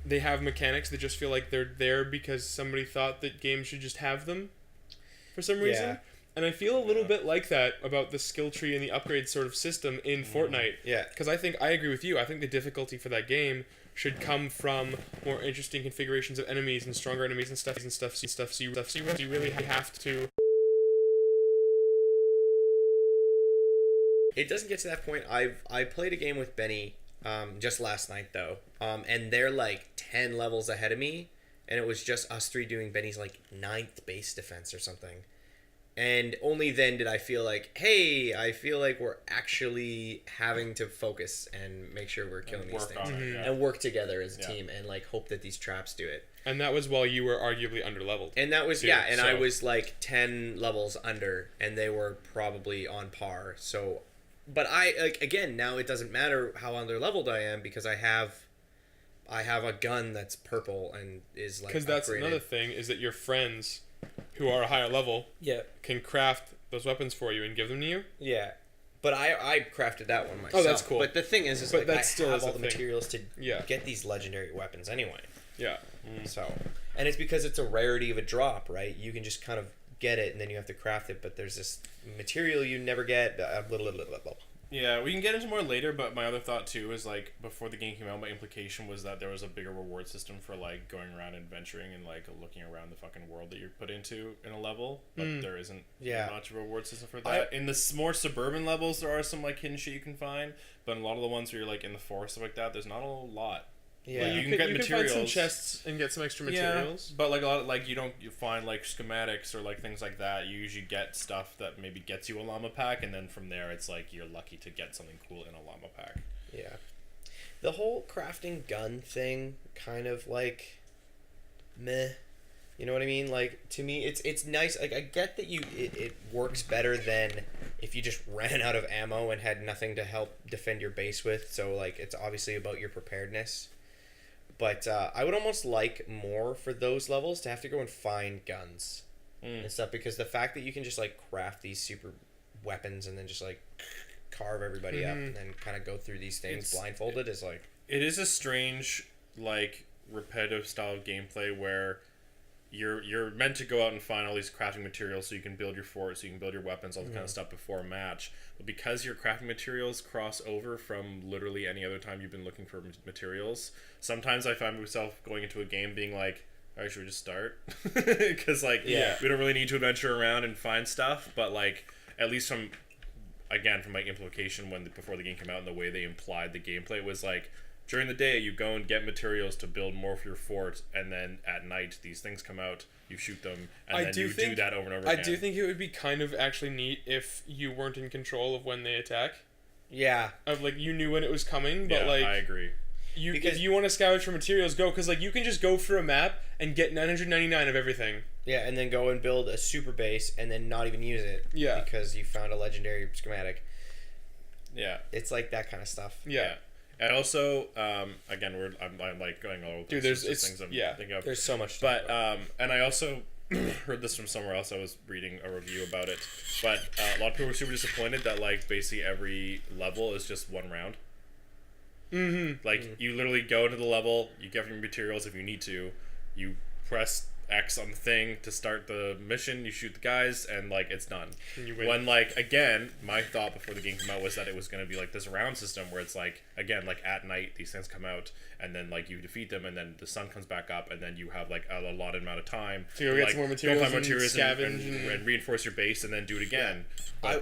they have mechanics that just feel like they're there because somebody thought that games should just have them for some reason. Yeah. And I feel a little bit like that about the skill tree and the upgrade sort of system in Fortnite. Yeah. Because I agree with you. I think the difficulty for that game should come from more interesting configurations of enemies and stronger enemies and stuff. So you really have to... It doesn't get to that point. I played a game with Benny just last night, though. And they're like 10 levels ahead of me. And it was just us three doing Benny's like 9th base defense or something. And only then did I feel like, hey, I feel like we're actually having to focus and make sure we're killing these things. And work together as a team and like hope that these traps do it. And that was while you were arguably underleveled. And that was, I was like 10 levels under and they were probably on par. So, but I, like, again, now it doesn't matter how underleveled I am because I have a gun that's purple and is like because that's another thing is that your friends who are a higher level can craft those weapons for you and give them to you. Yeah. But I crafted that one myself. Oh, that's cool. But the thing is but like, that still I is have all a the thing. materials to get these legendary weapons anyway. Yeah. So, and it's because it's a rarity of a drop, right? You can just kind of get it and then you have to craft it, but there's this material you never get. Yeah, we can get into more later, but my other thought too is like before the game came out, my implication was that there was a bigger reward system for like going around adventuring and like looking around the fucking world that you're put into in a level, but there isn't much of a reward system for that. In the more suburban levels, there are some like hidden shit you can find, but in a lot of the ones where you're like in the forest stuff like that, there's not a lot. Yeah, like, you can get materials. Find some chests and get some extra materials. Yeah, but like a lot of, like you find like schematics or like things like that. You usually get stuff that maybe gets you a llama pack, and then from there it's like you're lucky to get something cool in a llama pack. Yeah, the whole crafting gun thing kind of like meh. You know what I mean? Like to me, it's nice. Like I get that it works better than if you just ran out of ammo and had nothing to help defend your base with. So like it's obviously about your preparedness. But I would almost like more for those levels to have to go and find guns and stuff, because the fact that you can just like craft these super weapons and then just like carve everybody up and then kind of go through these things blindfolded is like... It is a strange, like, repetitive style of gameplay where you're meant to go out and find all these crafting materials so you can build your fort, so you can build your weapons, all that kind of stuff before a match. But because your crafting materials cross over from literally any other time you've been looking for materials, sometimes I find myself going into a game being like, all right, should we just start? Because, like, we don't really need to adventure around and find stuff, but, like, at least from my implication before the game came out and the way they implied the gameplay was, like, during the day, you go and get materials to build more for your fort, and then at night, these things come out, you shoot them, and then you do that over and over again. I do think it would be kind of actually neat if you weren't in control of when they attack. Yeah. Of, like, you knew when it was coming, but, like... I agree. If you want to scavenge for materials, go, because, like, you can just go through a map and get 999 of everything. Yeah, and then go and build a super base and then not even use it. Yeah. Because you found a legendary schematic. Yeah. It's like that kind of stuff. Yeah. And also, again, I'm like going all over the things I'm thinking of. There's so much stuff. But, and I also heard this from somewhere else. I was reading a review about it. But a lot of people were super disappointed that, like, basically every level is just one round. Like, you literally go into the level, you get your materials if you need to, you press X on the thing to start the mission, you shoot the guys, and, like, it's done. And you win. When, like, again, my thought before the game came out was that it was going to be, like, this round system where it's, like, again, like, at night, these things come out, and then, like, you defeat them, and then the sun comes back up, and then you have, like, a allotted amount of time to go get some more materials, and reinforce your base, and then do it again. Yeah.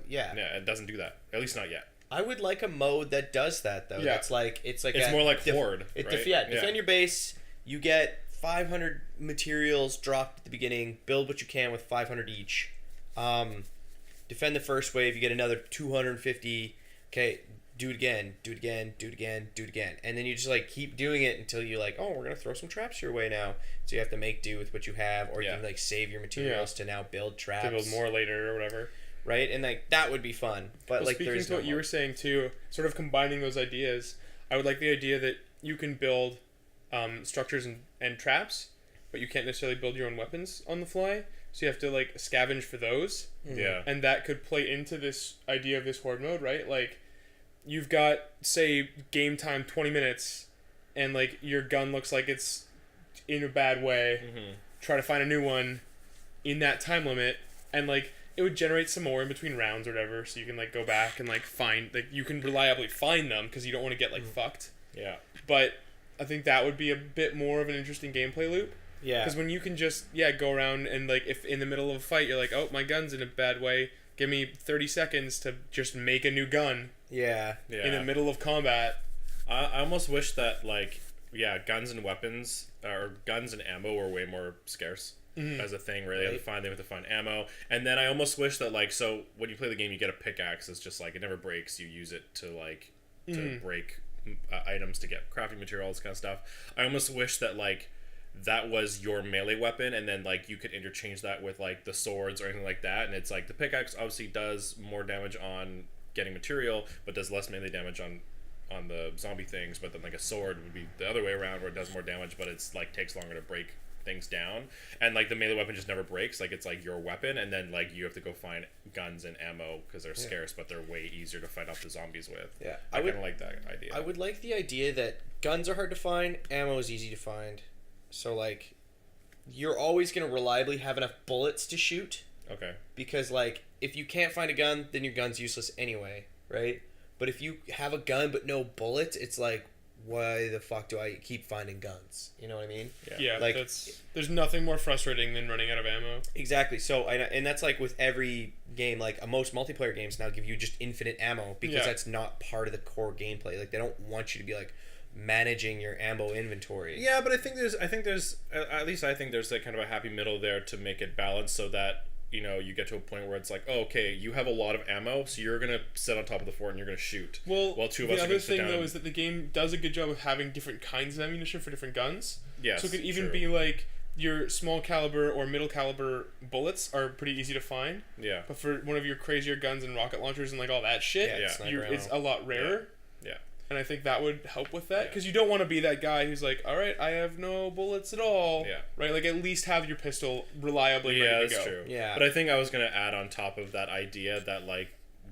Yeah, it doesn't do that. At least not yet. I would like a mode that does that though. Yeah. That's like it's It's more like Horde, right? Defend your base. You get 500 materials dropped at the beginning. Build what you can with 500 each. Defend the first wave. You get another 250. Okay, do it again. Do it again. Do it again. Do it again. And then you just like keep doing it until you like, oh, we're gonna throw some traps your way now. So you have to make do with what you have, or you can like save your materials to now build traps. To build more later or whatever. Right, and like that would be fun. But like, speaking there's to what you were saying too, sort of combining those ideas, I would like the idea that you can build structures and traps, but you can't necessarily build your own weapons on the fly. So you have to like scavenge for those. Yeah. And that could play into this idea of this horde mode, right? Like, you've got, say, game time 20 minutes, and like your gun looks like it's in a bad way. Try to find a new one in that time limit, and like it would generate some more in between rounds or whatever, so you can like go back and like find, like you can reliably find them because you don't want to get like fucked. Yeah. But I think that would be a bit more of an interesting gameplay loop. Yeah. Because when you can just go around and like if in the middle of a fight you're like, oh, my gun's in a bad way, give me 30 seconds to just make a new gun. Yeah. In the middle of combat. I almost wish that like guns and weapons or guns and ammo were way more scarce. As a thing, really. They have to find ammo, and then I almost wish that like, so when you play the game, you get a pickaxe. It's just like it never breaks. You use it to like to break items to get crafting material, all this kind of stuff. I almost wish that like that was your melee weapon, and then like you could interchange that with like the swords or anything like that. And it's like the pickaxe obviously does more damage on getting material, but does less melee damage on the zombie things. But then like a sword would be the other way around, where it does more damage, but it's like takes longer to break things down, and like the melee weapon just never breaks. Like it's like your weapon, and then like you have to go find guns and ammo because they're scarce, but they're way easier to fight off the zombies with. I kind of like that idea. I would like the idea that guns are hard to find, ammo is easy to find, so like you're always gonna reliably have enough bullets to shoot. Okay. Because like if you can't find a gun, then your gun's useless anyway, right? But if you have a gun but no bullets, it's like, why the fuck do I keep finding guns? You know what I mean? Yeah, like there's nothing more frustrating than running out of ammo. Exactly. So and that's like with every game. Like most multiplayer games now give you just infinite ammo because that's not part of the core gameplay. Like they don't want you to be like managing your ammo inventory. Yeah, but I think there's at least I think there's like kind of a happy middle there to make it balanced so that you know you get to a point where it's like, oh, okay, you have a lot of ammo, so you're gonna sit on top of the fort and you're gonna shoot. Well, while two of us are gonna sit down. The other thing though is that the game does a good job of having different kinds of ammunition for different guns. Yes, so it could even be like your small caliber or middle caliber bullets are pretty easy to find. Yeah. But for one of your crazier guns and rocket launchers and like all that shit, it's a lot rarer. Yeah. And I think that would help with that because you don't want to be that guy who's like, all right, I have no bullets at all. Yeah. Right. Like at least have your pistol reliably ready to go. Yeah, that's true. Yeah. But I think I was gonna add on top of that idea that like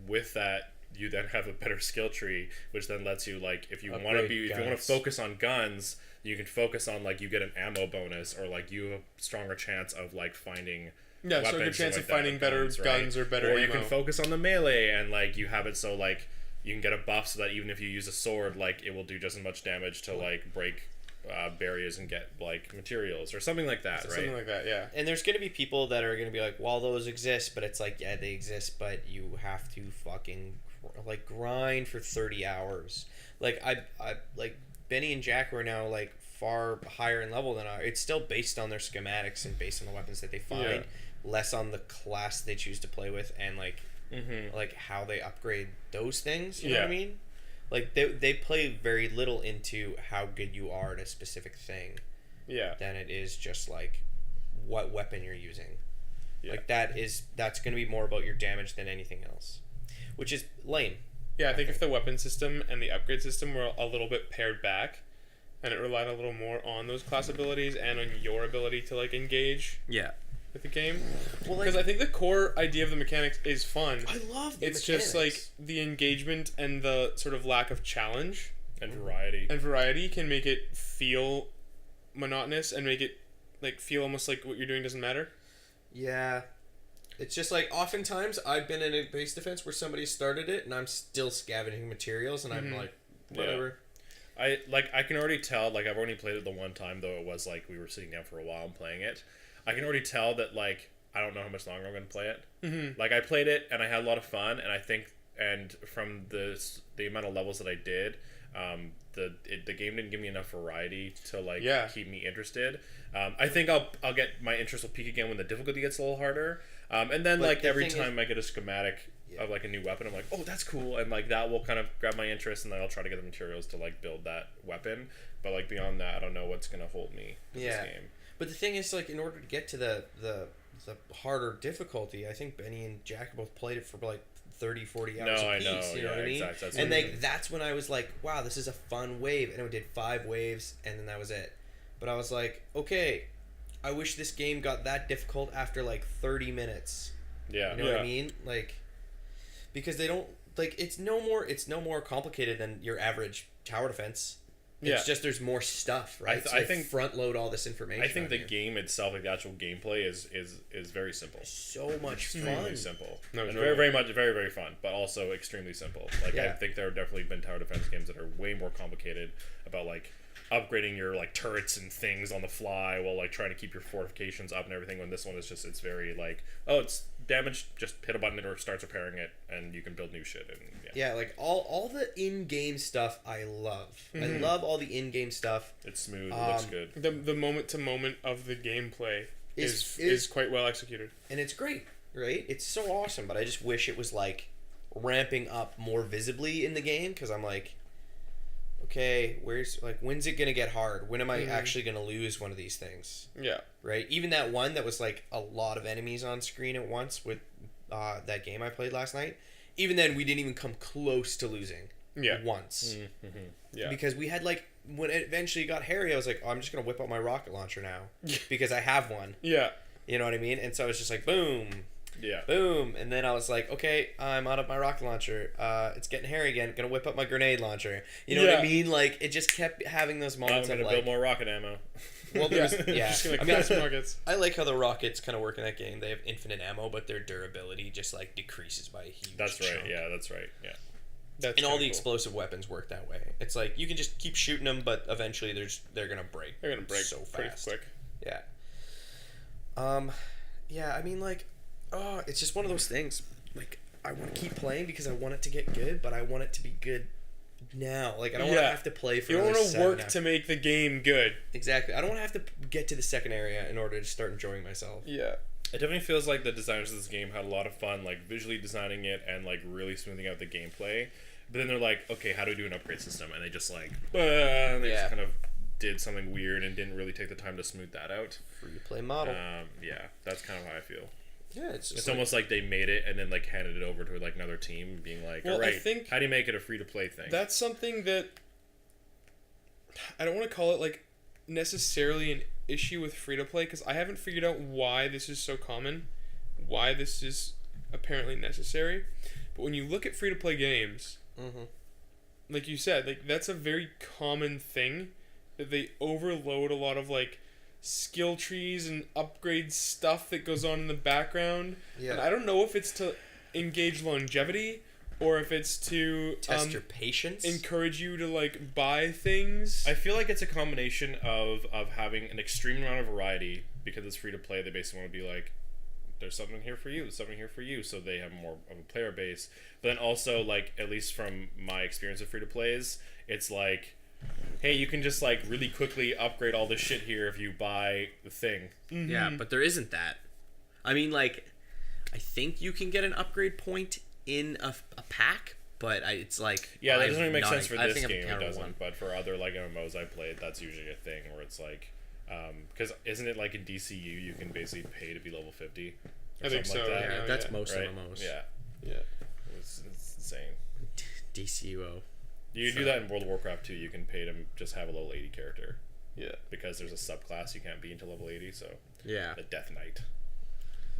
with that you then have a better skill tree, which then lets you like if you want to focus on guns, you can focus on like you get an ammo bonus or like you have a stronger chance of like finding. Yeah, so a good chance of finding better guns or better ammo. Or you can focus on the melee and like you have it so like you can get a buff so that even if you use a sword, like it will do just as much damage to like break barriers and get like materials or something like that, right? Something like that, yeah. And there's gonna be people that are gonna be like, well, those exist, but it's like, yeah, they exist, but you have to fucking like grind for 30 hours. Like I like Benny and Jack who are now like far higher in level than I. It's still based on their schematics and based on the weapons that they find, less on the class they choose to play with and like. Like how they upgrade those things, you know what I mean? Like they play very little into how good you are at a specific thing. Yeah. Than it is just like what weapon you're using. Yeah. Like that's going to be more about your damage than anything else, which is lame. Yeah, I think if the weapon system and the upgrade system were a little bit pared back, and it relied a little more on those class abilities and on your ability to like engage. Yeah. With the game, well, because I think the core idea of the mechanics is fun. I love the it's mechanics. Just like the engagement and the sort of lack of challenge and variety can make it feel monotonous and make it like feel almost like what you're doing doesn't matter. Yeah, it's just like oftentimes I've been in a base defense where somebody started it and I'm still scavenging materials and I'm like whatever. I can already tell, like I've only played it the one time, though it was like we were sitting down for a while and playing it. I can already tell that, like, I don't know how much longer I'm going to play it. Like, I played it, and I had a lot of fun, and I think and from the amount of levels that I did, the game didn't give me enough variety to like keep me interested. I think I'll get my interest will peak again when the difficulty gets a little harder, and then like every time I get a schematic of like a new weapon, I'm like, oh, that's cool, and like that will kind of grab my interest, and then I'll try to get the materials to like build that weapon. But like beyond that, I don't know what's gonna hold me in this game. But the thing is, like, in order to get to the harder difficulty, I think Benny and Jack both played it for like 30, 40 hours No, I apiece, know. you know what I mean? Exactly. And like that's when I was like, wow, this is a fun wave. And we did 5 waves, and then that was it. But I was like, okay, I wish this game got that difficult after like 30 minutes. Yeah. You know what I mean? Like, because they don't, like, it's no more complicated than your average tower defense. It's just there's more stuff, right? I think front load all this information. I think the game itself, like the actual gameplay, is very simple. So much fun. Extremely simple. No, and very fun, but also extremely simple. Like I think there have definitely been tower defense games that are way more complicated about like upgrading your like turrets and things on the fly while like trying to keep your fortifications up and everything. When this one is just it's very like, oh, it's damaged, just hit a button or it starts repairing it, and you can build new shit. And like all the in-game stuff I love. I love all the in-game stuff. It's smooth. It looks good. The moment to moment of the gameplay is quite well executed, and it's great, right? It's so awesome. But I just wish it was like ramping up more visibly in the game, because I'm like, okay, when's it gonna get hard? When am I actually gonna lose one of these things? Yeah. Right? Even that one that was like a lot of enemies on screen at once with that game I played last night. Even then, we didn't even come close to losing. Yeah. Once. Mm-hmm. Yeah. Because we had like, when it eventually got hairy, I was like, oh, I'm just gonna whip out my rocket launcher now because I have one. Yeah. You know what I mean? And so I was just like, boom. Yeah. Boom. And then I was like, okay, I'm out of my rocket launcher. It's getting hairy again. Gonna whip up my grenade launcher. You know what I mean? Like, it just kept having those moments I'm of gonna like, build more rocket ammo. well, there's Just gonna crash some rockets. I like how the rockets kind of work in that game. They have infinite ammo, but their durability just like decreases by a huge That's right. chunk. Yeah, that's right. Yeah. That's and all the cool. explosive weapons work that way. It's like you can just keep shooting them, but eventually they're gonna break. They're gonna break so pretty fast. quick. Yeah. Yeah. I mean, like, it's just one of those things. Like, I want to keep playing because I want it to get good, but I want it to be good now. Like, I don't want to have to play for. You don't want to work to make the game good. Exactly. I don't want to have to get to the second area in order to start enjoying myself. Yeah. It definitely feels like the designers of this game had a lot of fun, like visually designing it and like really smoothing out the gameplay. But then they're like, okay, how do we do an upgrade system? And they just like, just kind of did something weird and didn't really take the time to smooth that out. Free to play model. Yeah, that's kind of how I feel. Yeah, it's almost like they made it and then like handed it over to like another team, being like, all right, how do you make it a free to play thing? That's something that I don't want to call it like necessarily an issue with free to play, because I haven't figured out why this is so common, why this is apparently necessary. But when you look at free to play games, like you said, like that's a very common thing, that they overload a lot of like skill trees and upgrade stuff that goes on in the background. Yeah. And I don't know if it's to engage longevity or if it's to test your patience, encourage you to like buy things. I feel like it's a combination of having an extreme amount of variety, because it's free to play. They basically want to be like, there's something here for you, there's something here for you, so they have more of a player base. But then also, like, at least from my experience with free to plays, it's like, hey, you can just like really quickly upgrade all this shit here if you buy the thing. Yeah, but there isn't that. I mean, like, I think you can get an upgrade point in a pack, but it's like, yeah, that doesn't really make sense for this game. It doesn't, one. But for other like MMOs I played, that's usually a thing where it's like, because isn't it like in DCU you can basically pay to be level 50? I think so. Like that? Yeah, that's most right? MMOs. Yeah. It's insane. DCUO. You do that in World of Warcraft too. You can pay to just have a level 80 character. Yeah. Because there's a subclass you can't be until level 80, so yeah. The Death Knight.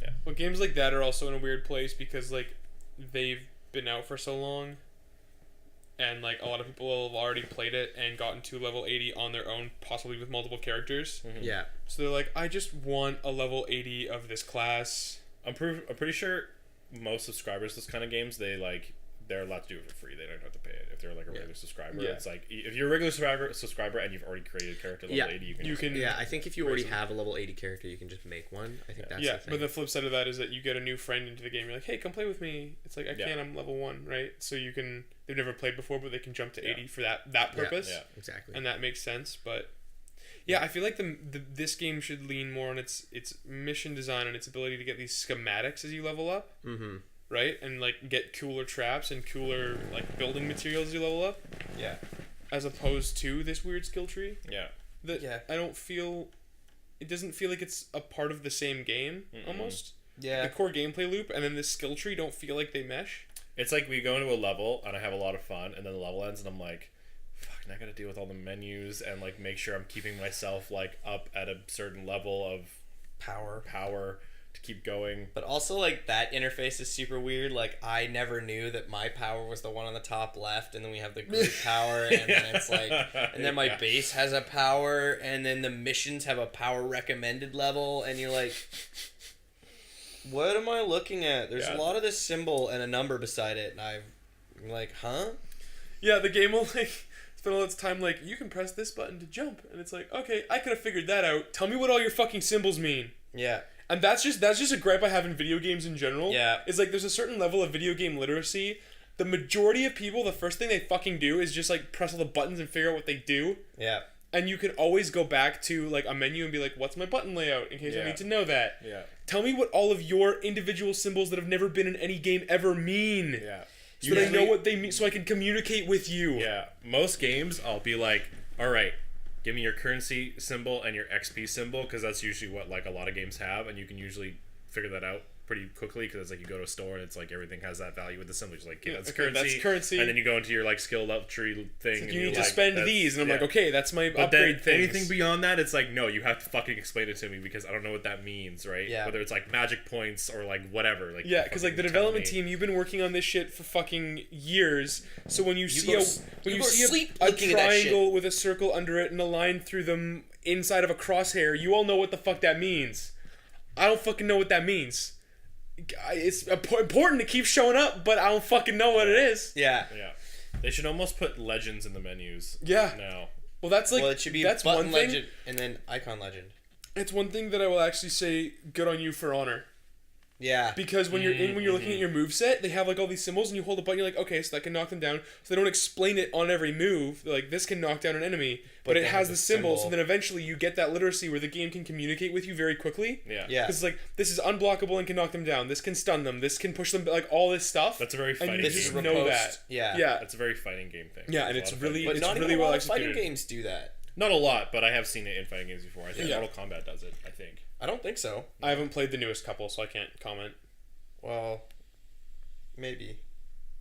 Yeah. Well, games like that are also in a weird place because like they've been out for so long, and like a lot of people have already played it and gotten to level 80 on their own, possibly with multiple characters. Yeah. So they're like, I just want a level 80 of this class. I'm pretty sure most subscribers to this kind of games, they they're allowed to do it for free. They don't have to pay it if they're like a regular subscriber. Yeah. It's like if you're a regular subscriber and you've already created a character level 80, you can Yeah, I think if you already have a level 80 character, you can just make one. I think that's the thing. but the flip side of that is that you get a new friend into the game. You're like, hey, come play with me. It's like, I can't. I'm level 1, right? So you can. They've never played before, but they can jump to 80 for that purpose. Yeah, exactly. And that makes sense, but. Yeah, I feel like this game should lean more on its mission design and its ability to get these schematics as you level up, right? And like get cooler traps and cooler like building materials as you level up. Yeah. As opposed to this weird skill tree. Yeah. I don't feel. It doesn't feel like it's a part of the same game almost. Yeah. The core gameplay loop and then this skill tree don't feel like they mesh. It's like we go into a level and I have a lot of fun, and then the level ends and I'm like, fuck, now I gotta deal with all the menus and like make sure I'm keeping myself like up at a certain level of power to keep going. But also like that interface is super weird. Like I never knew that my power was the one on the top left, and then we have the group power, and then it's like, and then my base has a power, and then the missions have a power recommended level, and you're like, what am I looking at? There's a lot of this symbol and a number beside it, and I'm like, huh? Yeah, the game will like spend all its time like, you can press this button to jump, and it's like, okay, I could have figured that out. Tell me what all your fucking symbols mean. Yeah. And that's just a gripe I have in video games in general. Yeah. Is like there's a certain level of video game literacy. The majority of people, the first thing they fucking do is just like press all the buttons and figure out what they do. Yeah. And you can always go back to like a menu and be like, what's my button layout in case I need to know that. Yeah. Tell me what all of your individual symbols that have never been in any game ever mean. Yeah. So that I know what they mean, so I can communicate with you. Yeah. Most games, I'll be like, all right, give me your currency symbol and your XP symbol, because that's usually what like a lot of games have, and you can usually figure that out pretty quickly, because it's like you go to a store and it's like everything has that value with the symbol. Just like, okay, that's currency. And then you go into your like skill level tree thing. Like, and you need to spend these, and I'm like, okay, that's my upgrade thing. Anything beyond that, it's like, no, you have to fucking explain it to me, because I don't know what that means, right? Yeah. Whether it's like magic points or like whatever. Like yeah, because like the development team, you've been working on this shit for fucking years. So when you see a triangle with a circle under it and a line through them inside of a crosshair, you all know what the fuck that means. I don't fucking know what that means. It's important to keep showing up, but I don't fucking know what it is. Yeah. Yeah. They should almost put legends in the menus. Yeah. No. Well, that's like it should be that's button one thing. legend and then icon legend. It's one thing that I will actually say good on you for honor. Yeah. Because when you're looking at your moveset, they have like all these symbols, and you hold a button, you're like, okay, so that can knock them down. So they don't explain it on every move. They're like, this can knock down an enemy, but it has the symbol. So then eventually you get that literacy where the game can communicate with you very quickly. Yeah. Yeah. Because like, this is unblockable and can knock them down. This can stun them. This can push them, like all this stuff. That's a very fighting and you game. just know that. Yeah. Yeah. It's a very fighting game thing. Yeah, and it's really, But it's not really even a well lot of fighting executed. games do that. Not a lot, but I have seen it in fighting games before. I think Yeah. Mortal Kombat does it, I think. I don't think so. I haven't played the newest couple, so I can't comment. Well, maybe.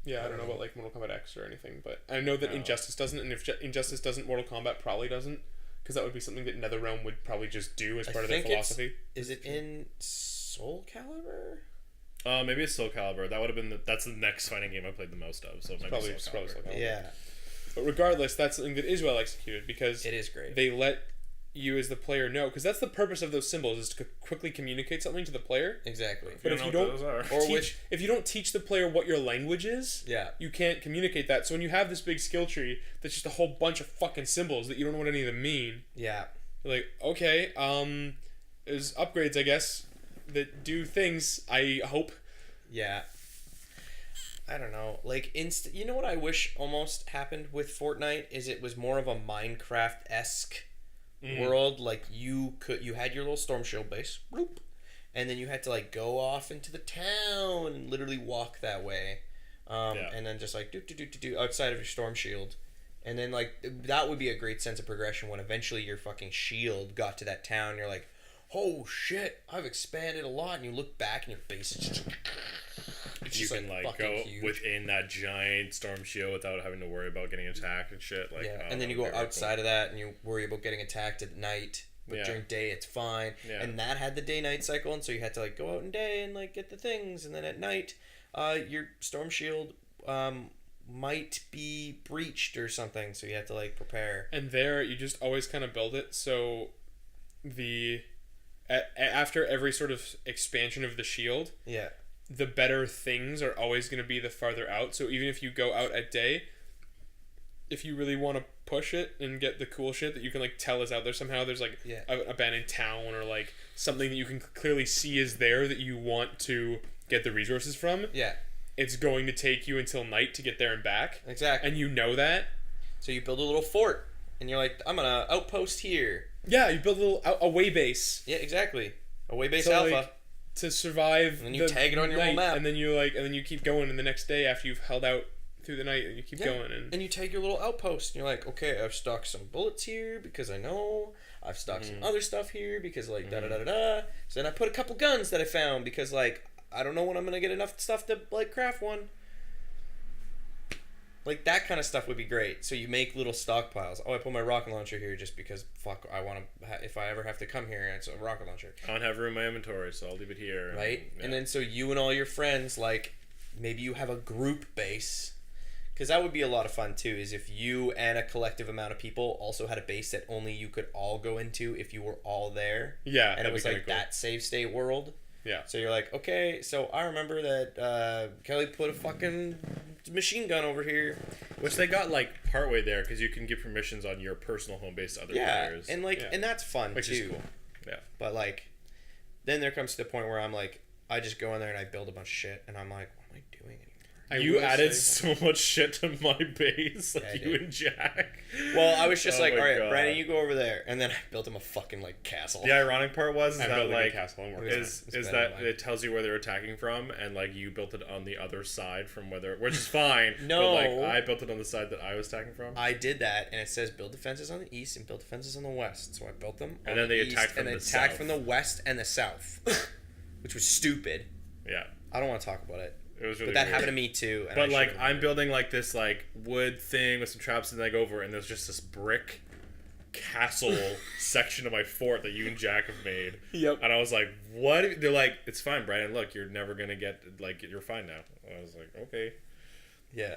Yeah, I don't know about like Mortal Kombat X or anything, but I know that No. Injustice doesn't, and if Injustice doesn't, Mortal Kombat probably doesn't, because that would be something that NetherRealm would probably just do as part of their philosophy. Is it in Soul Calibur? Maybe it's Soul Calibur. That would have been that's the next fighting game I played the most of. So maybe Probably Soul Soul Calibur. Calibur. Yeah. But regardless, that's something that is well executed because It is great. they let you as the player know, because that's the purpose of those symbols, is to quickly communicate something to the player. Exactly. But if you don't, if you don't teach the player what your language is, Yeah. you can't communicate that. So when you have this big skill tree that's just a whole bunch of fucking symbols that you don't know what any of them mean, Yeah. you're like, okay, there's upgrades, I guess, that do things, I hope. Yeah. I don't know. Like, you know what I wish almost happened with Fortnite is it was more of a Minecraft-esque world. Like, you had your little Storm Shield base, bloop, and then you had to like go off into the town and literally walk that way, and then just like do outside of your Storm Shield, and then like that would be a great sense of progression when eventually your fucking shield got to that town. You're like, oh shit, I've expanded a lot, and you look back and your base is just. You can like go huge within that giant storm shield without having to worry about getting attacked and shit. Like, yeah, and then you go outside of that and you worry about getting attacked at night. But during day it's fine. Yeah. And that had the day-night cycle, and so you had to like go out in day and like get the things, and then at night, your storm shield might be breached or something, so you have to like prepare. And there, you just always kind of build it so after every sort of expansion of the shield, Yeah. the better things are always going to be the farther out. So even if you go out at day, if you really want to push it and get the cool shit that you can like tell is out there somehow, there's like an abandoned town or like something that you can clearly see is there that you want to get the resources from. Yeah. It's going to take you until night to get there and back. Exactly. And you know that. So you build a little fort, and you're like, I'm gonna outpost here. Yeah, you build a little away base. Yeah, exactly. Away base So, alpha. like, to survive. And then you tag it on your night, whole map. and then you keep going, and the next day after you've held out through the night, and you keep going, and you take your little outpost, and you're like, okay, I've stocked some bullets here because I know. I've stocked some other stuff here because like da da da da da. So then I put a couple guns that I found because like I don't know when I'm gonna get enough stuff to like craft one. Like that kind of stuff would be great. So you make little stockpiles. Oh, I put my rocket launcher here just because fuck, I want to. If I ever have to come here, it's a rocket launcher. I don't have room in my inventory, so I'll leave it here. Right, Yeah. and then so you and all your friends, like maybe you have a group base, because that would be a lot of fun too. Is if you and a collective amount of people also had a base that only you could all go into if you were all there. Yeah, and it was like that save state world. Yeah. So you're like, okay, so I remember that Kelly put a fucking machine gun over here. Which they got like partway there because you can give permissions on your personal home base to other players. And like, and that's fun Which too. is cool. Yeah. But like, then there comes to the point where I'm like, I just go in there and I build a bunch of shit, and I'm like, what am I doing anymore? You added so much shit to my base, like you and Jack. Well, I was just like, all right, God. Brandon, you go over there, and then I built him a fucking like castle. The ironic part was I'm that building a like castle and is that it tells you where they're attacking from, and like you built it on the other side from which is fine. No, but, like I built it on the side that I was attacking from. I did that, and it says build defenses on the east and build defenses on the west. So I built them, and then they attacked from and the attacked south. from the west and the south, which was stupid. Yeah, I don't want to talk about it. it was really. But that weird. happened to me too. And But I like should've- I'm building like this like wood thing with some traps, and I go over, and there's just this brick castle section of my fort that you and Jack have made. Yep. And I was like, what? They're like, it's fine, Brandon. Look, you're never gonna get like you're fine now. I was like, okay. yeah,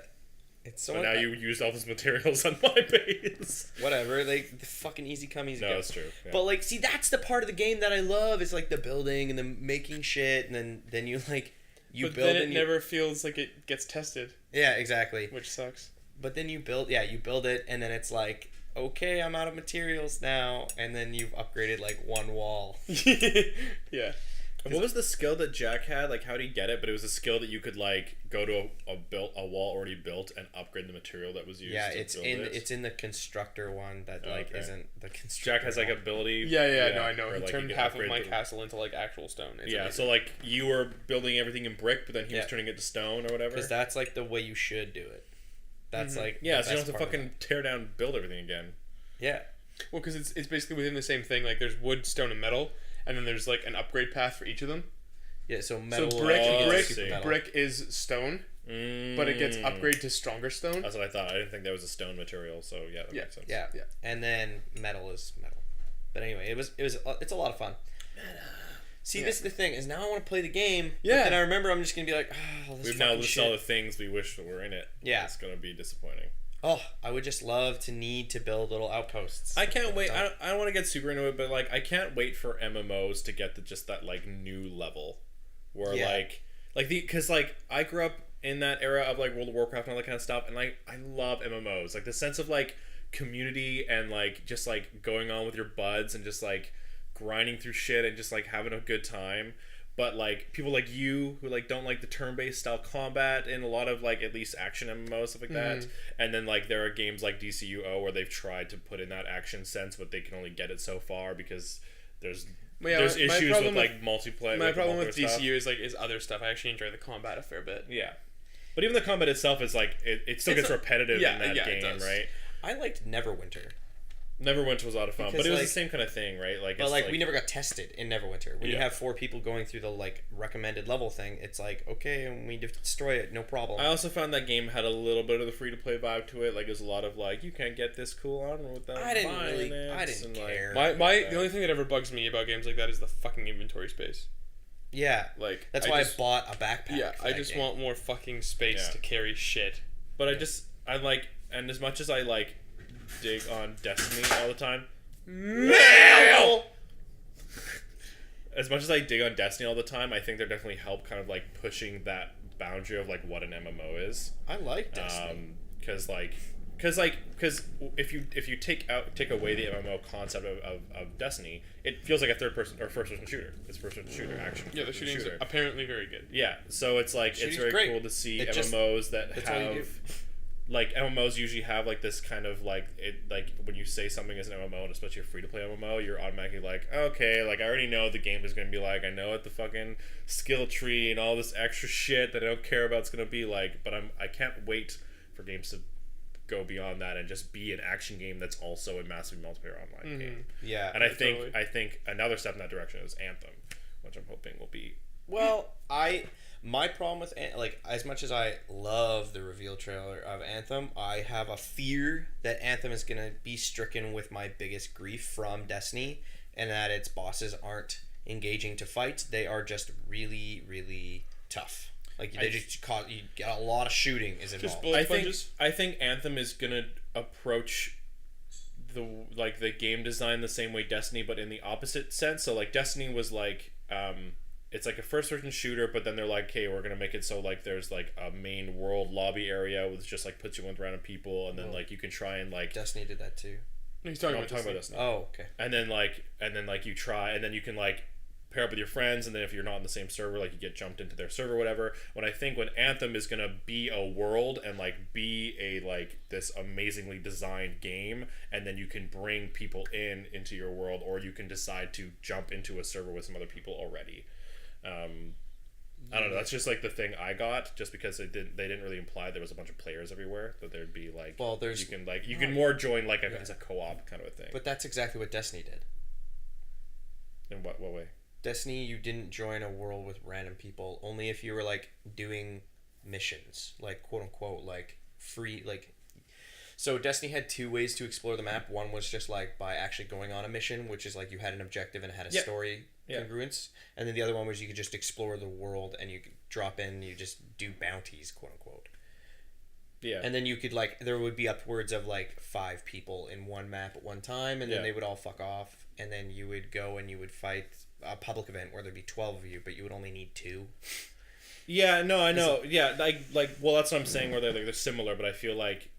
it's so. But now you used all those materials on my base. Whatever, like the fucking easy come easy No, go. that's true. Yeah. But like, see, that's the part of the game that I love is like the building and the making shit, and then you like you but build then it and never feels like it gets tested, yeah, exactly. which sucks. But then you build it, and then it's like, okay, I'm out of materials now, and then you've upgraded like one wall. Yeah. And what was the skill that Jack had? Like, how did he get it? But it was a skill that you could like go to a wall already built and upgrade the material that was used. Yeah, to it's build in it. it's in the constructor one that like Okay. isn't the constructor. Jack has like one. ability. Yeah, no, I know. where, He like, turned you can half of upgrade my the- castle into like actual stone. It's Yeah, amazing. so like you were building everything in brick, but then he was Yeah. turning it to stone or whatever. because that's like the way you should do it. That's like Yeah, the so you don't best have to part of fucking tear down and build everything again. it. Yeah. Well, because it's basically within the same thing. Like there's wood, stone, and metal, and then there's like an upgrade path for each of them. Yeah, so metal. So brick, Oh, I brick, see. brick is stone, but it gets upgraded to stronger stone. That's what I thought. I didn't think that was a stone material, so yeah, that makes sense. Yeah. Yeah. And then metal is metal. But anyway, it's a lot of fun. See, this is the thing is now I want to play the game. Yeah. But then I remember I'm just gonna be like, oh, this We've now fucking listed all the shit. things we wish that were in it. Yeah. It's gonna be disappointing. Oh, I would just love to need to build little outposts. I can't wait. I don't want to get super into it, but like I can't wait for MMOs to get to just that like new level, where Yeah. because like I grew up in that era of like World of Warcraft and all that kind of stuff, and like I love MMOs, like the sense of like community and like just like going on with your buds and just like grinding through shit and just like having a good time. But like people like you who like don't like the turn-based style combat in a lot of like at least action MMOs stuff like that, and then like there are games like DCUO where they've tried to put in that action sense, but they can only get it so far because there's Well, yeah, there's my issues problem with like multiplayer. My like, problem with multiplayer stuff. DCU is other stuff. I actually enjoy the combat a fair bit. Yeah, but even the combat itself is like it still gets repetitive in that it game, does. right? I liked Neverwinter. Neverwinter was a lot of fun, Because, but it was like- the same kind of thing, right? Like, But it's like we never got tested in Neverwinter. When you Yeah. have 4 people going through the like recommended level thing, it's like, okay, and we destroy it, no problem. I also found that game had a little bit of the free to play vibe to it. Like, there's a lot of like, you can't get this cool armor without I didn't buying really- it, I didn't and, care. The only thing that ever bugs me about games like that is the fucking inventory space. Yeah. Like That's why I bought a backpack. Yeah, for I that just game. want more fucking space Yeah. to carry shit. But I like, and as much as I like dig on Destiny all the time, Mail. as much as I dig on Destiny all the time, I think they're definitely help kind of like pushing that boundary of like what an MMO is. I like Destiny. Because if you take away the MMO concept of Destiny, it feels like a third person or first person shooter. It's first person shooter action. Yeah, the shooting's apparently very good. Yeah, so it's like it's very great. cool to see It MMOs that that's all you do. have like MMOs usually have like this kind of like when you say something is an MMO, and especially a free to play MMO, you're automatically like, okay, like I already know what the game is gonna be like. I know what the fucking skill tree and all this extra shit that I don't care about is gonna be like. But I can't wait for games to go beyond that and just be an action game that's also a massive multiplayer online game. Yeah, and I think another step in that direction is Anthem, which I'm hoping will be. Well, my problem with like as much as I love the reveal trailer of Anthem, I have a fear that Anthem is gonna be stricken with my biggest grief from Destiny, and that its bosses aren't engaging to fight. They are just really, really tough. Like they just cause you get a lot of shooting is involved. Just bullet sponges? I think Anthem is gonna approach the game design the same way Destiny, but in the opposite sense. So like Destiny was like it's like a first person shooter, but then they're like, okay, we're gonna make it so like there's like a main world lobby area with just like puts you with random people, and then like you can try and like Destiny did that too. No, he's talking about about Destiny. Destiny. Oh, okay. And then you try, and then you can like pair up with your friends, and then if you're not on the same server, like you get jumped into their server, whatever. When Anthem is gonna be a world and like be a like this amazingly designed game, and then you can bring people into your world, or you can decide to jump into a server with some other people already. I don't know. That's just like the thing I got, just because they didn't really imply there was a bunch of players everywhere. That there'd be like, well, there's you can more join like as a co-op kind of a thing. But that's exactly what Destiny did. In what way? Destiny, you didn't join a world with random people. Only if you were like doing missions, like quote unquote, like free, like. So Destiny had two ways to explore the map. One was just like by actually going on a mission, which is like you had an objective and had a story congruence, and then the other one was you could just explore the world and you could drop in, you just do bounties, quote unquote. Yeah. And then you could like there would be upwards of like 5 people in one map at one time, and then they would all fuck off, and then you would go and you would fight a public event where there'd be 12 of you, but you would only need 2. Yeah, no, I know. Yeah, well, that's what I'm saying. Where they're similar, but I feel like,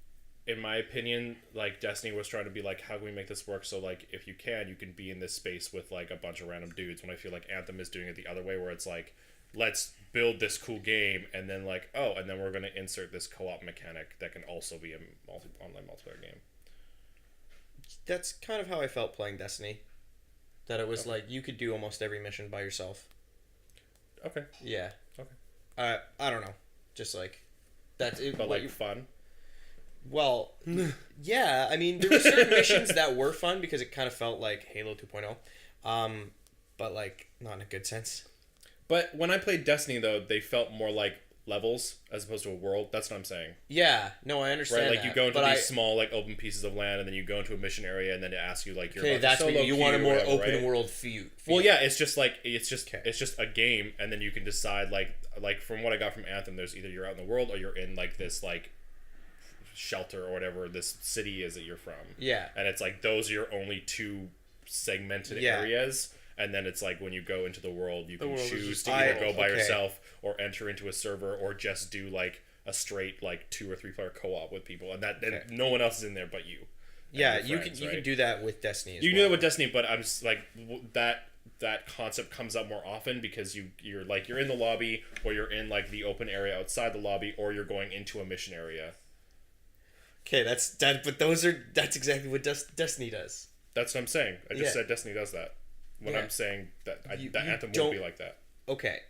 in my opinion, like Destiny was trying to be like, how can we make this work? So like, if you can be in this space with like a bunch of random dudes. When I feel like Anthem is doing it the other way, where it's like, let's build this cool game, and then like, oh, and then we're gonna insert this co-op mechanic that can also be a online multiplayer game. That's kind of how I felt playing Destiny. That it was like you could do almost every mission by yourself. Okay. Yeah. Okay. I don't know. Just like that's it. But like fun. Well, yeah. I mean, there were certain missions that were fun because it kind of felt like Halo 2.0, but like not in a good sense. But when I played Destiny, though, they felt more like levels as opposed to a world. That's what I'm saying. Yeah, no, I understand. Right, like that, you go into these small like open pieces of land, and then you go into a mission area, and then it asks you like, okay, that's what you want a more open world feel. Well, yeah, it's just like it's just a game, and then you can decide like from what I got from Anthem, there's either you're out in the world or you're in like this like shelter or whatever this city is that you're from. Yeah, and it's like those are your only 2 segmented areas. And then it's like when you go into the world, you can choose to either go by yourself or enter into a server or just do like a straight like 2 or 3 player co-op with people, and and no one else is in there but you. Yeah, you can do that with Destiny. You can do that with Destiny, but I'm just like that concept comes up more often because you're in the lobby, or you're in like the open area outside the lobby, or you're going into a mission area. Okay, that's exactly what Destiny does. That's what I'm saying. I just said Destiny does that. When I'm saying that Anthem won't be like that. Okay.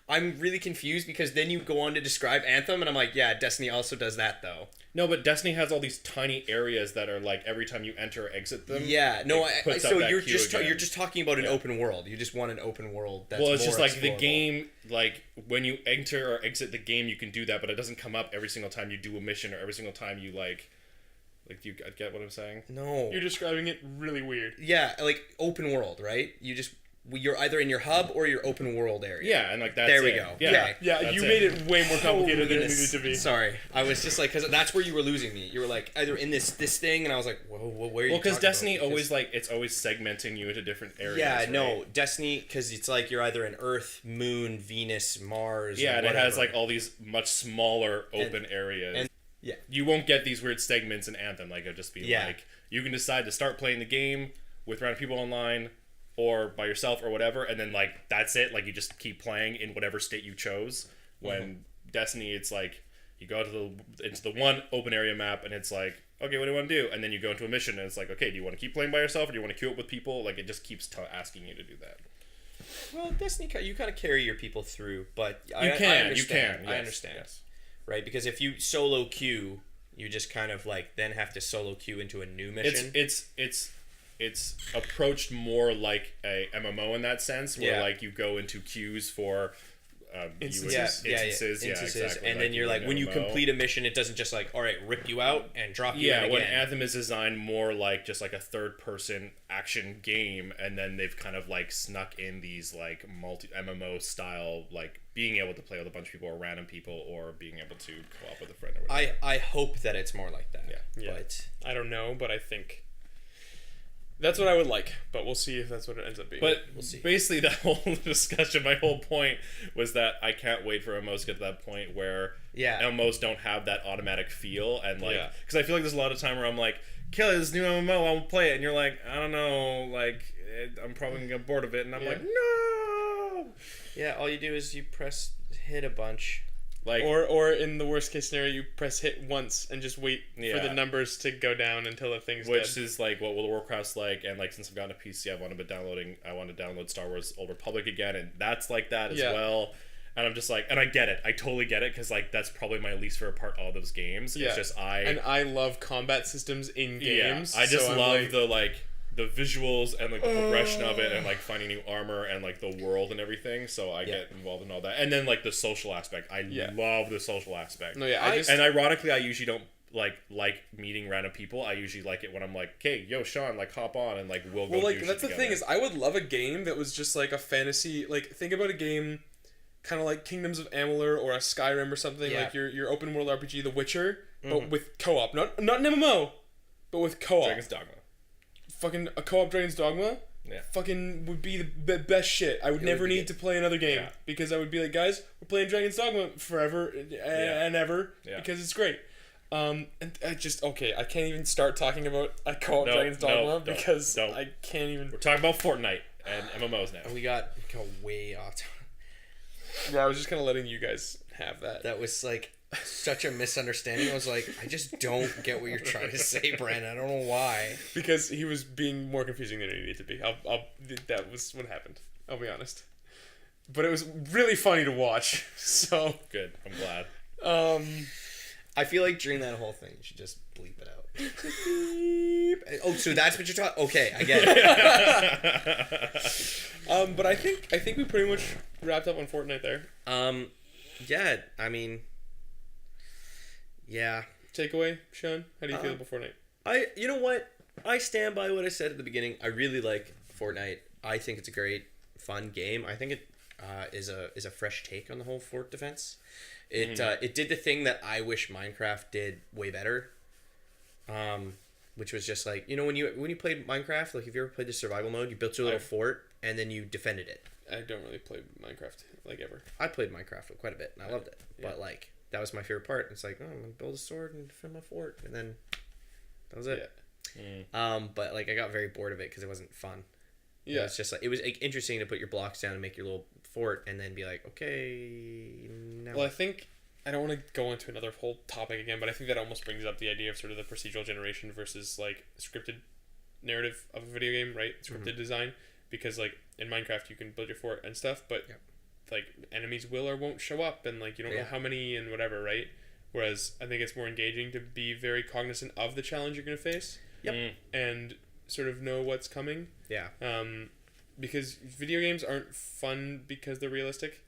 I'm really confused because then you go on to describe Anthem, and I'm like, yeah, Destiny also does that, though. No, but Destiny has all these tiny areas that are like every time you enter or exit them. Yeah, no, so you're just talking about an open world. You just want an open world. That's well, it's just like explorable. the game. Like when you enter or exit the game, you can do that, but it doesn't come up every single time you do a mission or every single time you like. Like, do you get what I'm saying? No. You're describing it really weird. Yeah, like open world, right? You just you're either in your hub or your open world area. Yeah, and like that's There we it. go. Yeah, Yeah, that's you it. made it way more complicated than it Holiness. needed to be. Sorry, I was just like, because that's where you were losing me. You were like either in this thing, and I was like, whoa, where are you? Well, because talking Destiny about? always like it's always segmenting you into different areas. Yeah, right? no, Destiny, because it's like you're either in Earth, Moon, Venus, Mars. Yeah, and it has whatever. like all these much smaller open areas. and- yeah. You won't get these weird segments in Anthem. Like it'll just be Yeah. like you can decide to start playing the game with random people online, or by yourself or whatever, and then like that's it. Like you just keep playing in whatever state you chose. When Destiny, it's like you go into the one open area map, and it's like, okay, what do you want to do? And then you go into a mission, and it's like, okay, do you want to keep playing by yourself, or do you want to queue up with people? Like it just keeps asking you to do that. Well, Destiny, you kind of carry your people through, but You I can. understand. Yes, I understand. yes. Right? Because if you solo queue, you just kind of like then have to solo queue into a new mission. It's approached more like a MMO in that sense, where Yeah. like you go into queues for Instances. instances, exactly. and then you're like, when you MMO. complete a mission, it doesn't just like, all right, rip you out and drop you in Yeah, when again. Anthem is designed more like just like a third-person action game, and then they've kind of like snuck in these like multi MMO style, like being able to play with a bunch of people or random people, or being able to co-op with a friend or whatever. I hope that it's more like that. Yeah. But I don't know, but I think that's what I would like. But we'll see if that's what it ends up being. But We'll see. basically, that whole discussion, my whole point was that I can't wait for MMOs to get to that point where Yeah. MMOs don't have that automatic feel, and like, Yeah. because I feel like there's a lot of time where I'm like, Kelly, this new MMO, I will play it, and you're like, I don't know, like, I'm probably gonna get bored of it, and I'm Yeah. like, no. Yeah, all you do is you press hit a bunch. Like, or in the worst case scenario, you press hit once and just wait for Yeah. the numbers to go down until the thing's which dead. is like what World of Warcraft's like, and like since I've gotten a PC, I want to download Star Wars Old Republic again, and that's like that as Yeah. well. And I'm just like, and I get it, I totally get it, because like that's probably my least favorite part of all those games. Yeah. It's just And I love combat systems in games. Yeah, I just so I'm love like, the visuals and like the progression of it, and like finding new armor and like the world and everything. So I get involved in all that, and then like the social aspect. I love the social aspect. No, yeah, and ironically, I usually don't like meeting random people. I usually like it when I'm like, "Hey, yo, Sean, like hop on and like we'll go." well, like do that's shit the thing together." is, I would love a game that was just like a fantasy. Like think about a game, kind of like Kingdoms of Amalur or a Skyrim or something. Yeah. Like your open world RPG, The Witcher, but with co-op, not an MMO, but with co-op. Dragon's Dogma. Fucking a co-op Dragon's Dogma. Yeah. Fucking would be the best shit. I would It never would be need to play another game Yeah. because I would be like, guys, we're playing Dragon's Dogma forever and ever because it's great. And I just I can't even start talking about a co-op No, Dragon's no, Dogma don't, because don't. I can't even. We're talking about Fortnite and MMOs now. We got way off. Yeah, I was just kind of letting you guys have that. That was like such a misunderstanding. I was like, I just don't get what you're trying to say, Brandon. I don't know why. Because he was being more confusing than he needed to be. That was what happened. I'll be honest. But it was really funny to watch. So, Good. I'm glad. I feel like during that whole thing, you should just bleep it out. Oh, so that's what you're talking. Okay, I get it. but I think we pretty much wrapped up on Fortnite there. Yeah. I mean, yeah. Takeaway, Sean? How do you feel about Fortnite? You know what? I stand by what I said at the beginning. I really like Fortnite. I think it's a great, fun game. I think it is a fresh take on the whole fort defense. It did the thing that I wish Minecraft did way better. Which was just like, you know, when you played Minecraft, like if you ever played the survival mode, you built your little fort and then you defended it. I don't really play Minecraft like ever. I played Minecraft quite a bit and I loved it. Yeah. But like that was my favorite part. It's like, oh, I'm gonna build a sword and defend my fort, and then that was it. Yeah. But like I got very bored of it because it wasn't fun. Yeah. It's just like it was like, interesting to put your blocks down and make your little fort, and then be like, okay, now. Well, I think I don't want to go into another whole topic again, but I think that almost brings up the idea of sort of the procedural generation versus like scripted narrative of a video game, right? Scripted design, because like in Minecraft you can build your fort and stuff, but like enemies will or won't show up, and like you don't know how many and whatever, right? Whereas I think it's more engaging to be very cognizant of the challenge you're going to face. Yep. And sort of know what's coming. Yeah. Because video games aren't fun because they're realistic.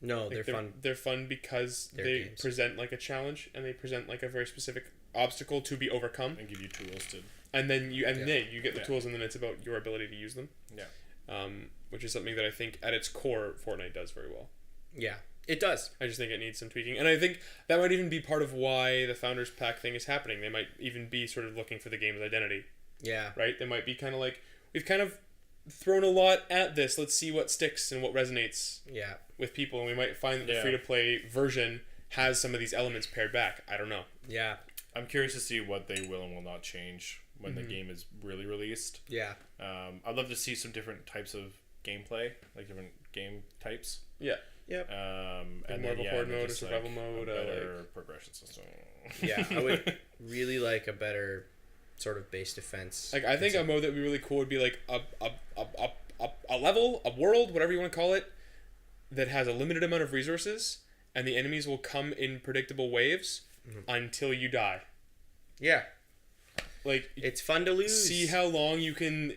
No, Like, they're fun. They're fun because They're they games. present like a challenge, and they present like a very specific obstacle to be overcome. And give you tools to. And then you get the tools, and then it's about your ability to use them. Yeah. which is something that I think at its core Fortnite does very well. Yeah, it does. I just think it needs some tweaking, and I think that might even be part of why the Founders Pack thing is happening. They might even be sort of looking for the game's identity, Yeah. right? They might be kind of like, we've kind of thrown a lot at this. Let's see what sticks and what resonates Yeah. with people, and we might find that the Yeah. free-to-play version has some of these elements pared back. I don't know. Yeah. I'm curious to see what they will and will not change when the game is really released. Yeah. I'd love to see some different types of gameplay, like different game types. Yeah. Yep. And more then, of a horde and then mode, a just, survival mode, a better progression system. Yeah. I would really like a better sort of base defense. Like, I think a mode that would be really cool would be like a level, a world, whatever you want to call it, that has a limited amount of resources, and the enemies will come in predictable waves until you die. Yeah. Like, It's fun to lose. see how long you can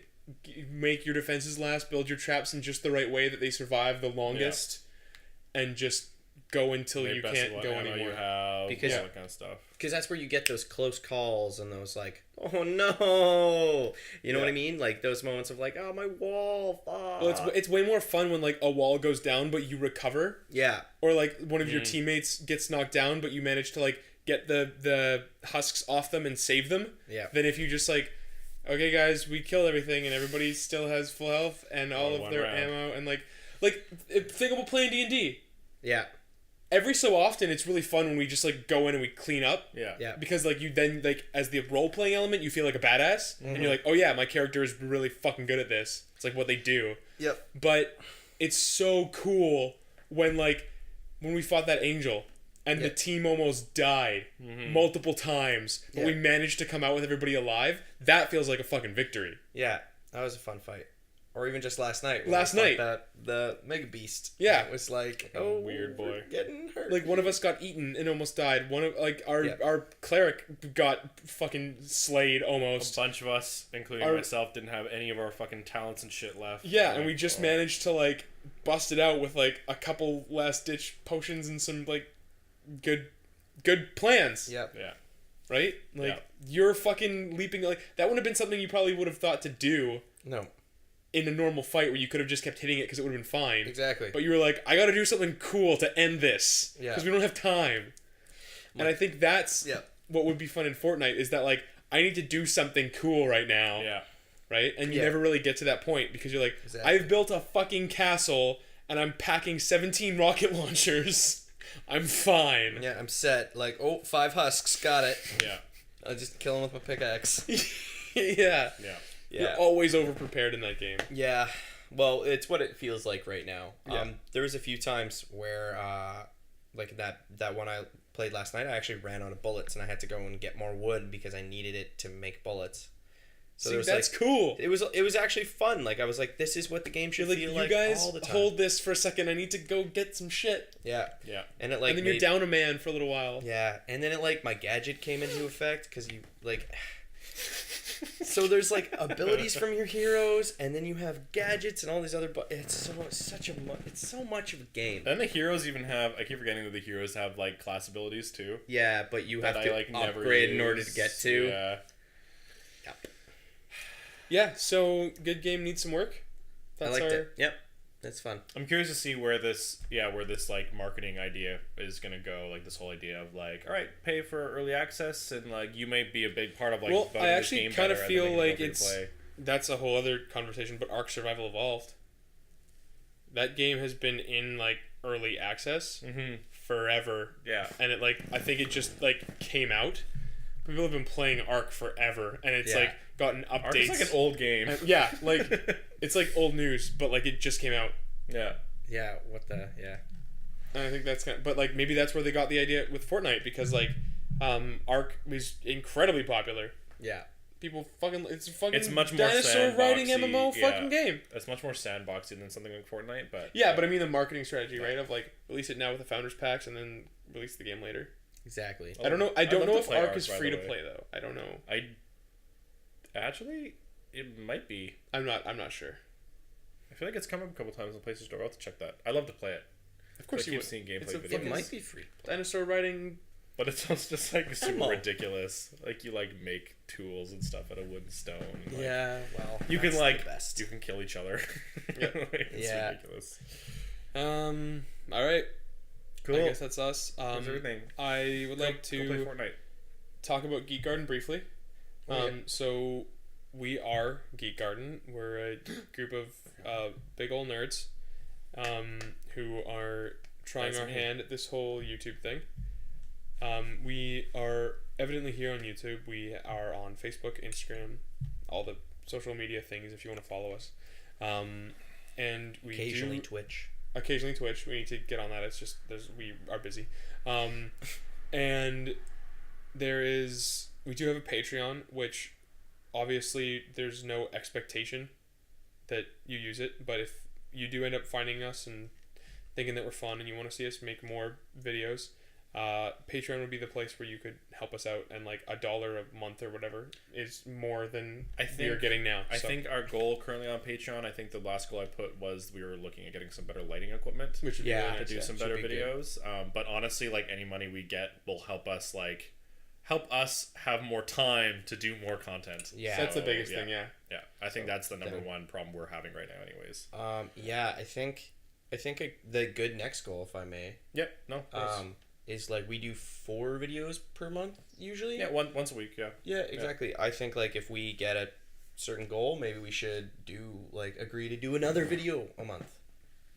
make your defenses last, build your traps in just the right way that they survive the longest, and just go until you can't go anymore. You have, Because- all that kind of stuff. Because that's where you get those close calls and those like, oh no, you know what I Yeah. mean? Like those moments of like, oh my wall, fuck. Well, it's way more fun when like a wall goes down but you recover, yeah, or like one of your teammates gets knocked down but you manage to like get the husks off them and save them. yeah, Than if you just like, okay guys, we killed everything and everybody still has full health and all of one their round. ammo, and like think about playing D&D. yeah, Every so often it's really fun when we just like go in and we clean up. Yeah. yeah, Because like you then like as the role playing element you feel like a badass and you're like, oh yeah, my character is really fucking good at this. It's like what they do. yep, But it's so cool when we fought that angel and the Yep. team almost died multiple times, but we Yeah. managed to come out with everybody alive. That feels like a fucking victory. yeah. That was a fun fight. Or even just last night. when Last we fought night. the Mega Beast. Yeah. It was like, Oh, weird boy. we're getting hurt. Like one of us got eaten and almost died. One of like our Yep. our cleric got fucking slayed A almost. bunch of us, including Our- myself, didn't have any of our fucking talents and shit left. Yeah, and Like, we just oh. managed to like bust it out with like a couple last ditch potions and some like good plans. Yep. Yeah. Right? Like Yeah. you're fucking leaping like that would have been something you probably would have thought to do No. in a normal fight where you could have just kept hitting it because it would have been fine. Exactly. But you were like, I got to do something cool to end this Yeah. because we don't have time. And I think that's Yeah. what would be fun in Fortnite is that like I need to do something cool right now. Yeah. Right? And you Yeah. never really get to that point because you're like, Exactly. I've built a fucking castle and I'm packing 17 rocket launchers. I'm fine. Yeah, I'm set. Like, oh, 5 husks, got it. Yeah. I'll just kill him with my pickaxe. Yeah. Yeah. You're always over prepared in that game. Yeah, well, it's what it feels like right now. Yeah. There was a few times where, like that one I played last night, I actually ran out of bullets and I had to go and get more wood because I needed it to make bullets. So See, there was that's like, cool. it was actually fun. Like I was like, this is what the game should You're like, feel you like guys all the time. hold this for a second. I need to go get some shit. Yeah, Yeah. and it like and then made, you're down a man for a little while. Yeah, and then it like my gadget came into effect because you like. So there's like abilities from your heroes, and then you have gadgets and all these other. It's so much of a game. Then the heroes even have. I keep forgetting that the heroes have like class abilities too. Yeah, but you have That to I like never upgrade in order use. to get to. Yeah. Yep. Yeah, so good game needs some work. I That's liked our, it. Yep, that's fun. I'm curious to see where this like marketing idea is gonna go. Like this whole idea of like, all right, pay for early access, and like you might be a big part of like. Well, building I this actually game kind of better and feel then making it like free to it's play. that's a whole other conversation. But Ark Survival Evolved, that game has been in like early access forever. Yeah. And it like I think it just like came out. People have been playing Ark forever, and it's Yeah. like gotten Ark updates. is like an old game. And- yeah, like it's like old news, but like it just came out. Yeah. Yeah. What the? Yeah. And I think that's kind of, but like maybe that's where they got the idea with Fortnite because like Ark was incredibly popular. Yeah. People fucking it's It's much more dinosaur riding sandboxy, MMO yeah. fucking game. It's much more sandboxy than something like Fortnite, but Yeah, but I mean the marketing strategy, right? Of like release it now with the founders packs and then release the game later. Exactly. I don't know. I I'd don't love know to if play Ark Ark, is by free the to way. play though. I don't know. I actually it might be. I'm not sure. I feel like it's come up a couple times on PlayStation Store. I'll have to check that. I'd love to play it. Of course I you keep would. seeing It's gameplay a videos. It fucking might be free. dinosaur riding But it sounds just like super MMO. ridiculous. Like you like make tools and stuff out of wood and stone. And, like, Yeah. Well, You can that's like the best. you can kill each other. Yeah. Like, it's Yeah. ridiculous. All right. Cool. I guess that's us. That's everything. I would like Go play to Fortnite. talk about Geek Garden briefly. Oh, yeah. So we are Geek Garden. We're a group of big old nerds who are trying That's our me. hand at this whole YouTube thing. We are evidently here on YouTube. We are on Facebook, Instagram, all the social media things if you want to follow us. And we Occasionally do Twitch. occasionally Twitch. We need to get on that. It's just we are busy. And we do have a Patreon, which obviously there's no expectation that you use it, but if you do end up finding us and thinking that we're fun and you want to see us make more videos, Patreon would be the place where you could help us out, and like $1 a month or whatever is more than we are getting now. I think our goal currently on Patreon, I think the last goal I put was we were looking at getting some better lighting equipment. which would be Yeah. really To nice, do yeah. some should better be good. videos. But honestly, like any money we get will help us have more time to do more content. Yeah. That's the biggest thing, yeah. Yeah, I think that's the number then- one problem we're having right now, anyways. Yeah, I think the good next goal, if I may, Yep. No. of course. is like we do 4 videos per month usually. Yeah. Once a week. Yeah. Yeah, exactly. I think like if we get a certain goal, maybe we should agree to do another video a month.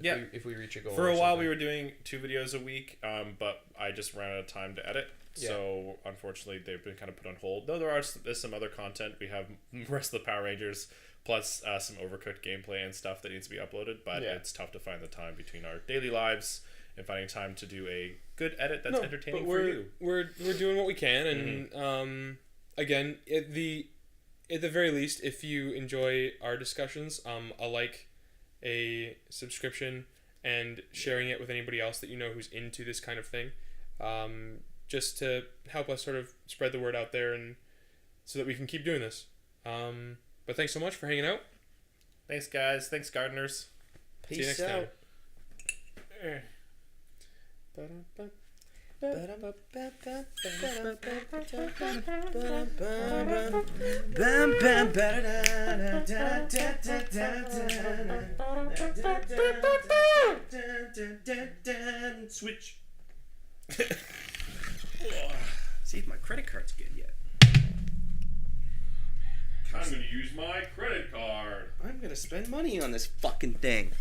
Yeah. If we reach a goal. For or a while, something. we were doing 2 videos a week, but I just ran out of time to edit. Yeah. So unfortunately, they've been kind of put on hold. Though there's some other content. We have the rest of the Power Rangers, plus some Overcooked gameplay and stuff that needs to be uploaded. But Yeah. it's tough to find the time between our daily lives and finding time to do a good edit that's entertaining but for you. we're doing what we can, and again, at the very least, if you enjoy our discussions, a like, a subscription, and sharing it with anybody else that you know who's into this kind of thing, just to help us sort of spread the word out there, and so that we can keep doing this. But thanks so much for hanging out. Thanks, guys. Thanks, gardeners. Peace See you next out. time. Switch. See if my credit card's good yet. I'm going to use my credit card. I'm gonna spend money on this fucking thing.